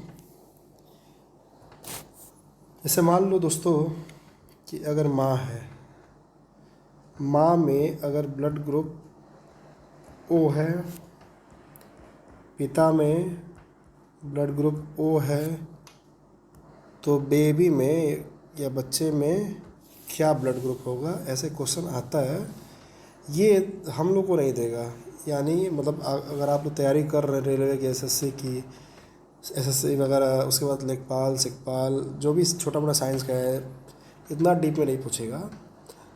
जैसे मान लो दोस्तों कि अगर माँ है, माँ में अगर ब्लड ग्रुप ओ है, पिता में ब्लड ग्रुप ओ है, तो बेबी में या बच्चे में क्या ब्लड ग्रुप होगा? ऐसे क्वेश्चन आता है। ये हम लोग को नहीं देगा, यानी मतलब अगर आप लोग तैयारी कर रहे हैं रेलवे की, एसएससी की, एसएससी वगैरह, उसके बाद लेखपाल सिकपाल जो भी छोटा मोटा साइंस का है, इतना डीप में नहीं पूछेगा।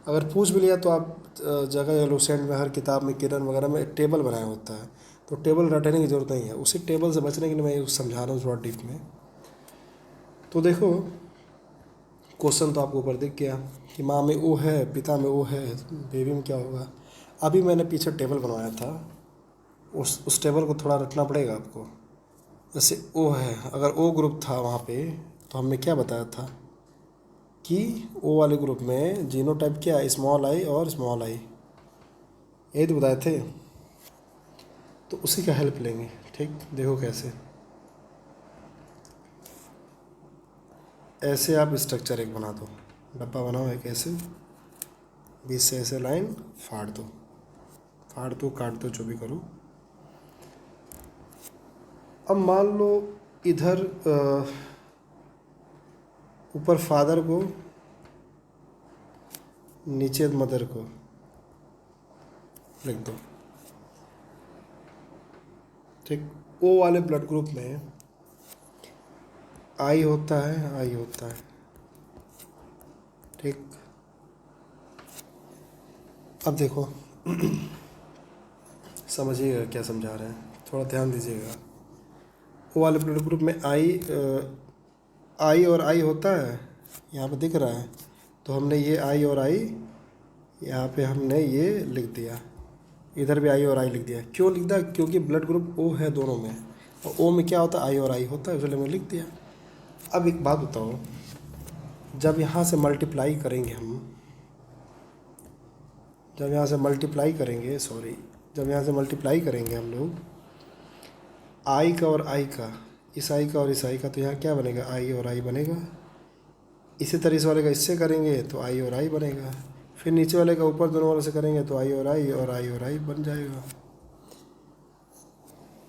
अगर पूछ भी लिया तो आप जगह या लूसेंट में हर किताब में किरण वगैरह में एक टेबल बनाया होता है, तो टेबल रटने की ज़रूरत नहीं है। उसी टेबल से बचने के लिए मैं समझा रहा हूँ थोड़ा डीप में। तो देखो क्वेश्चन तो आपको ऊपर दिख गया कि माँ में ओ है, पिता में ओ है, बेबी में क्या होगा। अभी मैंने पीछे टेबल बनवाया था, उस टेबल को थोड़ा रटना पड़ेगा आपको। जैसे ओ है, अगर ओ ग्रुप था वहाँ पे, तो हमने क्या बताया था कि ओ वाले ग्रुप में जीनोटाइप क्या है? स्मॉल आई और स्मॉल आई, यही तो बताए थे। तो उसी का हेल्प लेंगे, ठीक। देखो कैसे, ऐसे आप स्ट्रक्चर एक बना दो, डब्बा बनाओ एक ऐसे, बीच से ऐसे लाइन फाड़ दो, काट दो, जो भी करो। अब मान लो इधर ऊपर फादर को, नीचे मदर को लिख दो, ठीक। ओ वाले ब्लड ग्रुप में आई होता है, ठीक। अब देखो समझिएगा क्या समझा रहे हैं, थोड़ा ध्यान दीजिएगा। ओ वाले ब्लड ग्रुप में आई और आई होता है, यहाँ पे दिख रहा है, तो हमने ये आई और आई यहाँ पे हमने ये लिख दिया, इधर भी आई और आई लिख दिया। क्यों लिख दिया? क्योंकि ब्लड ग्रुप ओ है दोनों में, और ओ में क्या होता है? आई और आई होता है, इसलिए मैंने लिख दिया। अब एक बात बताओ, जब यहाँ से मल्टीप्लाई करेंगे हम, जब यहाँ से मल्टीप्लाई करेंगे हम लोग आई का और आई का, इस आई का और इस आई का, तो यहाँ क्या बनेगा? आई और आई बनेगा। इसी तरह इस वाले का इससे करेंगे तो आई और आई बनेगा। फिर नीचे वाले का ऊपर दोनों वाले से करेंगे तो आई और आई और आई और आई बन जाएगा।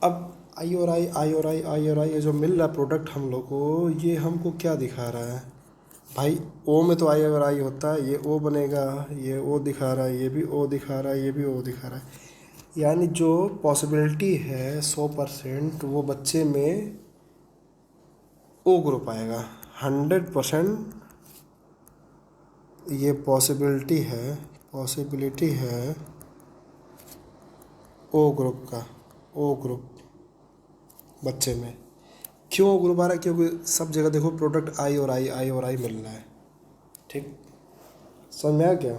अब आई और आई, आई और आई, आई और आई, ये जो मिल रहा प्रोडक्ट हम लोग को, ये हमको क्या दिखा रहा है भाई? ओ में तो आई और आई होता है, ये ओ बनेगा, ये ओ दिखा रहा है, ये भी ओ दिखा रहा है, ये भी ओ दिखा रहा है। यानी जो पॉसिबिलिटी है 100% वो बच्चे में ओ ग्रुप आएगा। 100% ये पॉसिबिलिटी है ओ ग्रुप का, ओ ग्रुप बच्चे में। क्यों ओ ग्रुप आ रहा है? क्योंकि सब जगह देखो प्रोडक्ट आई और आई मिल रहा है, ठीक। समझ में आ गया?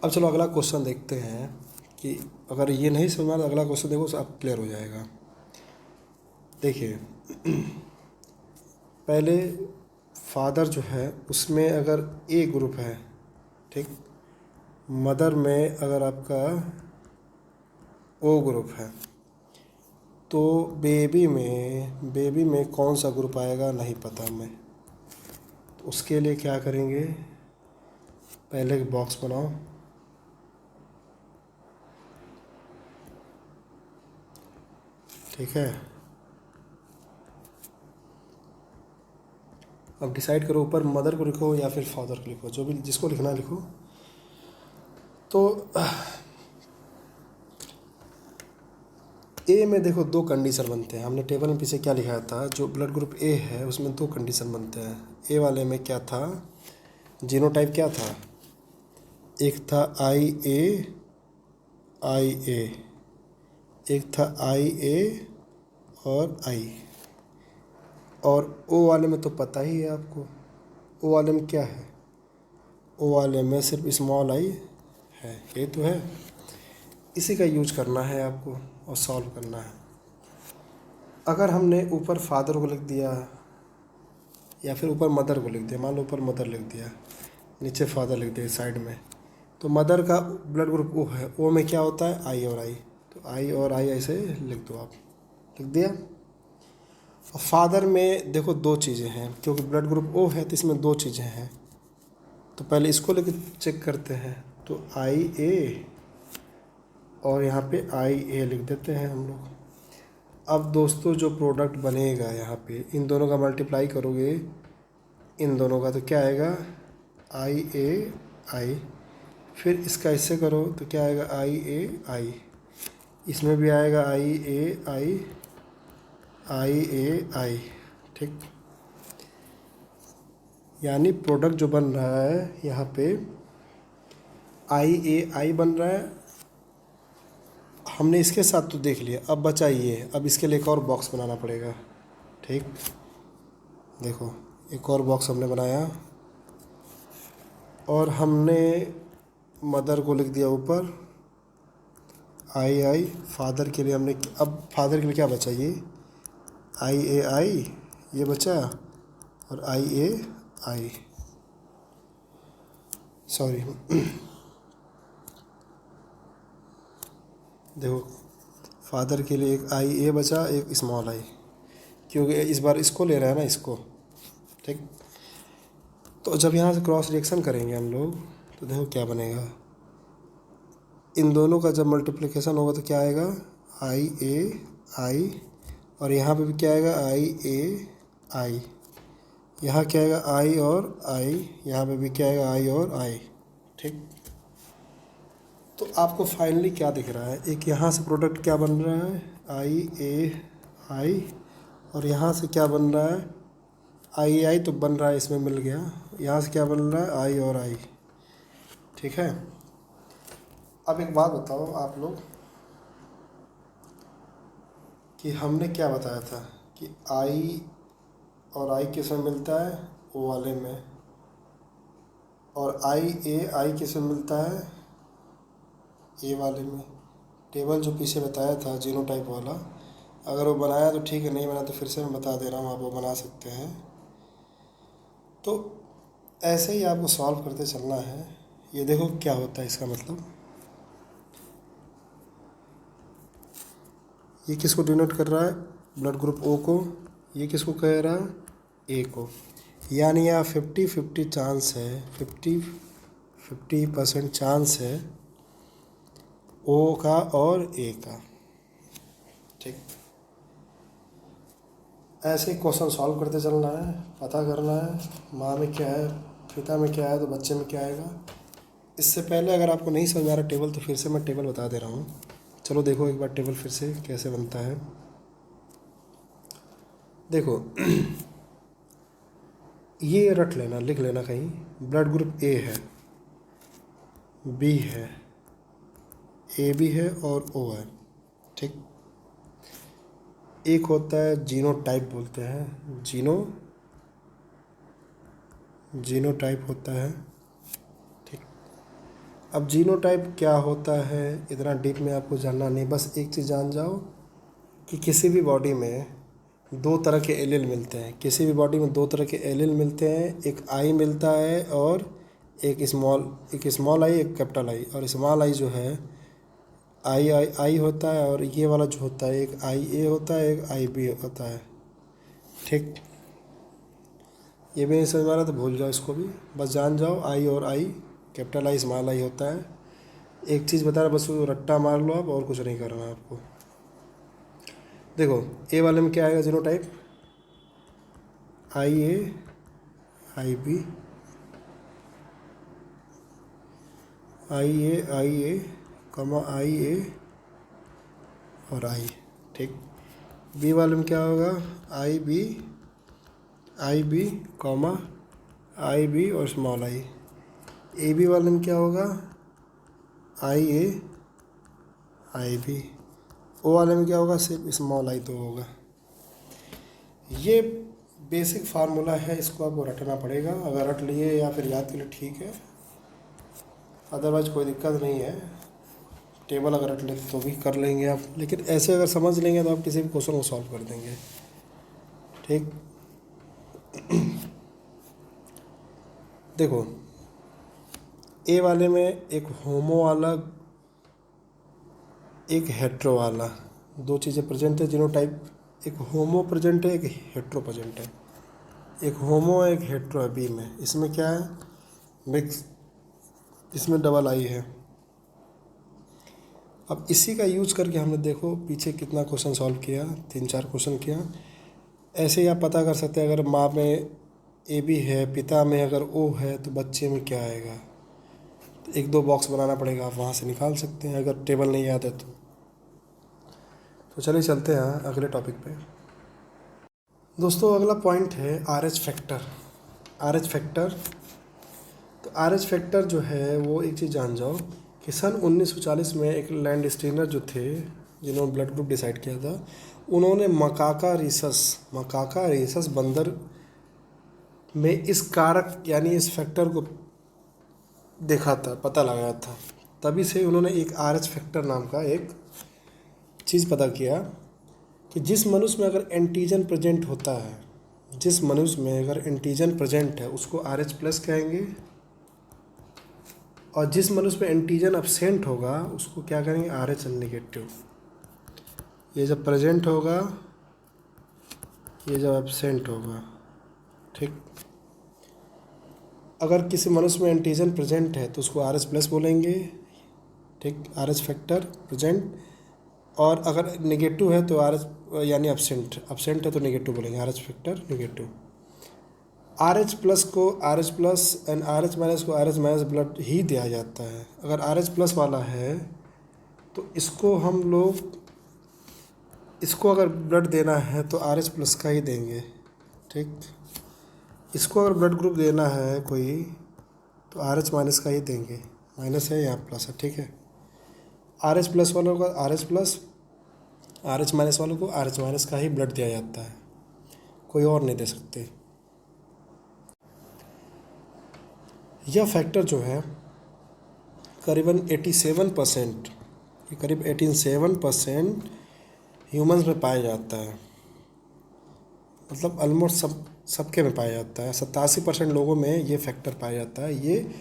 अब चलो अगला क्वेश्चन देखते हैं कि अगर ये नहीं समझ में आ रहा, अगला क्वेश्चन देखो तो अब क्लियर हो जाएगा। देखिए पहले फादर जो है उसमें अगर ए ग्रुप है, ठीक, मदर में अगर आपका ओ ग्रुप है तो बेबी में कौन सा ग्रुप आएगा नहीं पता हमें। तो उसके लिए क्या करेंगे, पहले एक बॉक्स बनाओ, ठीक है। अब डिसाइड करो ऊपर मदर को लिखो या फिर फादर को लिखो, जो भी जिसको लिखना लिखो। तो ए में देखो दो कंडीशन बनते हैं। हमने टेबल में पीछे क्या लिखाया था, जो ब्लड ग्रुप ए है उसमें दो कंडीशन बनते हैं। ए वाले में क्या था, जीनोटाइप क्या था, एक था IA, एक था IA और I। और ओ वाले में तो पता ही है आपको, ओ वाले में क्या है, ओ वाले में सिर्फ स्मॉल आई है, ये तो है। इसी का यूज करना है आपको और सॉल्व करना है। अगर हमने ऊपर फादर को लिख दिया या फिर ऊपर मदर को लिख दिया, मान लो ऊपर मदर लिख दिया, नीचे फादर लिख दिया साइड में, तो मदर का ब्लड ग्रुप ओ है, ओ में क्या होता है आई और आई, तो आई और आई ऐसे लिख दो आप, लिख दिया। और फादर में देखो दो चीज़ें हैं, क्योंकि ब्लड ग्रुप ओ है तो इसमें दो चीज़ें हैं। तो पहले इसको लेके चेक करते हैं, तो IA और यहाँ पे IA लिख देते हैं हम लोग। अब दोस्तों जो प्रोडक्ट बनेगा यहाँ पे, इन दोनों का मल्टीप्लाई करोगे इन दोनों का, तो क्या आएगा IA, फिर इसका इससे करो तो क्या आएगा IA, इसमें भी आएगा IA, ठीक। यानी प्रोडक्ट जो बन रहा है यहाँ पे IA बन रहा है। हमने इसके साथ तो देख लिया, अब बचा ये, अब इसके लिए एक और बॉक्स बनाना पड़ेगा, ठीक। देखो एक और बॉक्स हमने बनाया और हमने मदर को लिख दिया ऊपर I, फादर के लिए हमने, अब फादर के लिए क्या बचा, ये IA ये बचा और IA, सॉरी देखो फादर के लिए एक IA बचा, एक स्मॉल आई, क्योंकि इस बार इसको ले रहा है ना, इसको, ठीक। तो जब यहाँ से क्रॉस रिएक्शन करेंगे हम लोग तो देखो क्या बनेगा, इन दोनों का जब मल्टीप्लिकेशन होगा तो क्या आएगा IA, और यहाँ पे भी क्या आएगा IA, यहाँ क्या आएगा I और I, यहाँ पे भी क्या आएगा I और I, ठीक। तो आपको फाइनली क्या दिख रहा है, एक यहाँ से प्रोडक्ट क्या बन रहा है IA, और यहाँ से क्या बन रहा है IA तो बन रहा है, इसमें मिल गया। यहाँ से क्या बन रहा है I और I, ठीक है। अब एक बात बताओ आप लोग कि हमने क्या बताया था कि I और I किस में मिलता है, O वाले में, और IA किस में मिलता है, A वाले में। टेबल जो पीछे बताया था जीनोटाइप वाला, अगर वो बनाया तो ठीक है, नहीं बना तो फिर से मैं बता दे रहा हूँ, आप वो बना सकते हैं। तो ऐसे ही आपको सॉल्व करते चलना है। ये देखो क्या होता है, इसका मतलब ये किसको डिनोट कर रहा है, ब्लड ग्रुप O को, ये किसको कह रहा है A को। यानी यहाँ 50-50 चांस है, 50% चांस है O का और A का, ठीक। ऐसे ही क्वेश्चन सॉल्व करते चलना है, पता करना है माँ में क्या है, पिता में क्या है, तो बच्चे में क्या आएगा। इससे पहले अगर आपको नहीं समझ आ रहा टेबल, तो फिर से मैं टेबल बता दे रहा हूँ। चलो देखो एक बार टेबल फिर से कैसे बनता है। देखो ये रट लेना, लिख लेना कहीं, ब्लड ग्रुप A है, B है, AB है और O है, ठीक। एक होता है जीनोटाइप बोलते हैं, जीनोटाइप होता है, ठीक। अब जीनोटाइप क्या होता है इतना डीप में आपको जानना नहीं, बस एक चीज़ जान जाओ कि किसी भी बॉडी में दो तरह के एलील मिलते हैं, किसी भी बॉडी में दो तरह के एलील मिलते हैं, एक I मिलता है और एक स्मॉल आई एक कैपिटल आई, और स्मॉल आई जो है आई होता है, और ये वाला जो होता है एक आई ए होता है, एक आई बी होता है। ठीक, ये भी नहीं समझ में आ रहा तो भूल जाओ इसको भी, बस जान जाओ आई और आई, कैपिटल आई स्मॉल आई होता है। एक चीज़ बता रहा, बस वो रट्टा मार लो आप, और कुछ नहीं करना है आपको। देखो ए वाले में क्या आएगा, जीनोटाइप आई ए आई बी, आई ए कमा आई ए और आई। ठीक, बी वाले में क्या होगा, आई बी कॉमा आई बी और स्मॉल आई। ए बी वाले में क्या होगा, आई ए आई बी। ओ वाले में क्या होगा, सिर्फ स्मॉल आई तो होगा। ये बेसिक फार्मूला है, इसको आपको रटना पड़ेगा। अगर रट लिए या फिर याद के लिए ठीक है, अदरवाइज कोई दिक्कत नहीं है। टेबल अगर रट लेते तो भी कर लेंगे आप, लेकिन ऐसे अगर समझ लेंगे तो आप किसी भी क्वेश्चन को सॉल्व कर देंगे। ठीक, देखो ए वाले में एक होमो वाला एक हेट्रो वाला, दो चीज़ें प्रेजेंट है जीनोटाइप, एक होमो प्रेजेंट है एक हेट्रो प्रेजेंट है। एक होमो है एक हेट्रो है बी में, इसमें क्या है मिक्स, इसमें डबल आई है। अब इसी का यूज करके हमने देखो पीछे कितना क्वेश्चन सॉल्व किया, 3-4 क्वेश्चन किया। ऐसे ही आप पता कर सकते हैं, अगर माँ में ए बी है, पिता में अगर ओ है, तो बच्चे में क्या आएगा। तो 1-2 बॉक्स बनाना पड़ेगा, आप वहाँ से निकाल सकते हैं अगर टेबल नहीं याद है तो चलिए चलते हैं अगले टॉपिक पे। दोस्तों अगला पॉइंट है are H factor. Are H factor, तो आर एच फैक्टर जो है वो एक चीज़ जान जाओ कि सन 1940 में एक लैंडस्टीनर जो थे जिन्होंने ब्लड ग्रुप डिसाइड किया था, उन्होंने मकाका रीसस बंदर में इस कारक यानी इस फैक्टर को देखा था, पता लगाया था। तभी से उन्होंने एक आर एच फैक्टर नाम का एक चीज़ पता किया कि जिस मनुष्य में अगर एंटीजन प्रेजेंट होता है, जिस मनुष्य में अगर एंटीजन प्रेजेंट है उसको आर एच प्लस कहेंगे, और जिस मनुष्य में एंटीजन अब्सेंट होगा उसको क्या करेंगे, आर एच नेगेटिव। ये जब प्रेजेंट होगा, ये जब एब्सेंट होगा। ठीक, अगर किसी मनुष्य में एंटीजन प्रेजेंट है तो उसको आर एच प्लस बोलेंगे। ठीक, आर एच फैक्टर प्रेजेंट, और अगर नेगेटिव है तो आर एच यानी अब्सेंट है तो नेगेटिव बोलेंगे, R H factor negative. R H plus को R H plus and R H minus को आर एच माइनस ब्लड ही दिया जाता है। अगर आर एच प्लस वाला है तो इसको हम लोग, इसको अगर ब्लड देना है तो आर एच प्लस का ही देंगे। ठीक, इसको अगर ब्लड ग्रुप देना है कोई तो आर एच माइनस का ही देंगे, माइनस है या प्लस है। ठीक है, आर एच प्लस वालों को R H plus, are H minus वालों को आर एच माइनस का ही ब्लड दिया जाता है, कोई और नहीं दे सकते। यह फैक्टर जो है करीबन 87%, ये करीब 87% ह्यूमंस में पाया जाता है, मतलब ऑलमोस्ट सबके में पाया जाता है। 87% लोगों में ये फैक्टर पाया जाता है। ये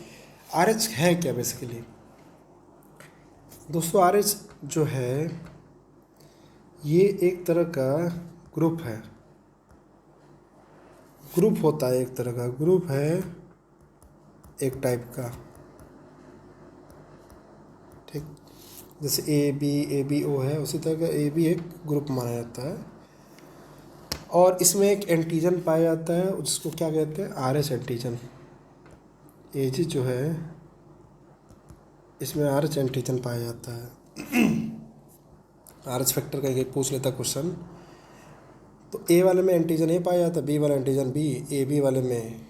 आर एच है क्या बेसिकली दोस्तों, आर एच जो है ये एक तरह का ग्रुप है, ग्रुप होता है, एक तरह का ग्रुप है, एक टाइप का। ठीक, जैसे ए बी ओ है, उसी तरह का ए बी एक ग्रुप माना जाता है। और इसमें एक एंटीजन पाया जाता है जिसको क्या कहते हैं, आर एच एंटीजन। ए जी जो है इसमें आर एच एंटीजन पाया जाता है। आर एच फैक्टर का एक पूछ लेता क्वेश्चन, तो ए वाले में एंटीजन ए पाया जाता है, बी वाला एंटीजन बी, ए बी वाले में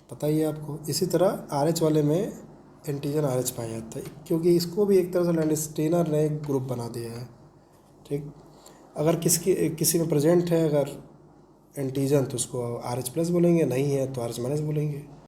पता ही है आपको। इसी तरह आर एच वाले में एंटीजन आर एच पाया जाता है, क्योंकि इसको भी एक तरह से लैंडस्टीनर ने एक ग्रुप बना दिया है। ठीक, अगर किसी में प्रेजेंट है अगर एंटीजन तो उसको आर एच प्लस बोलेंगे, नहीं है तो आर एच माइनस बोलेंगे।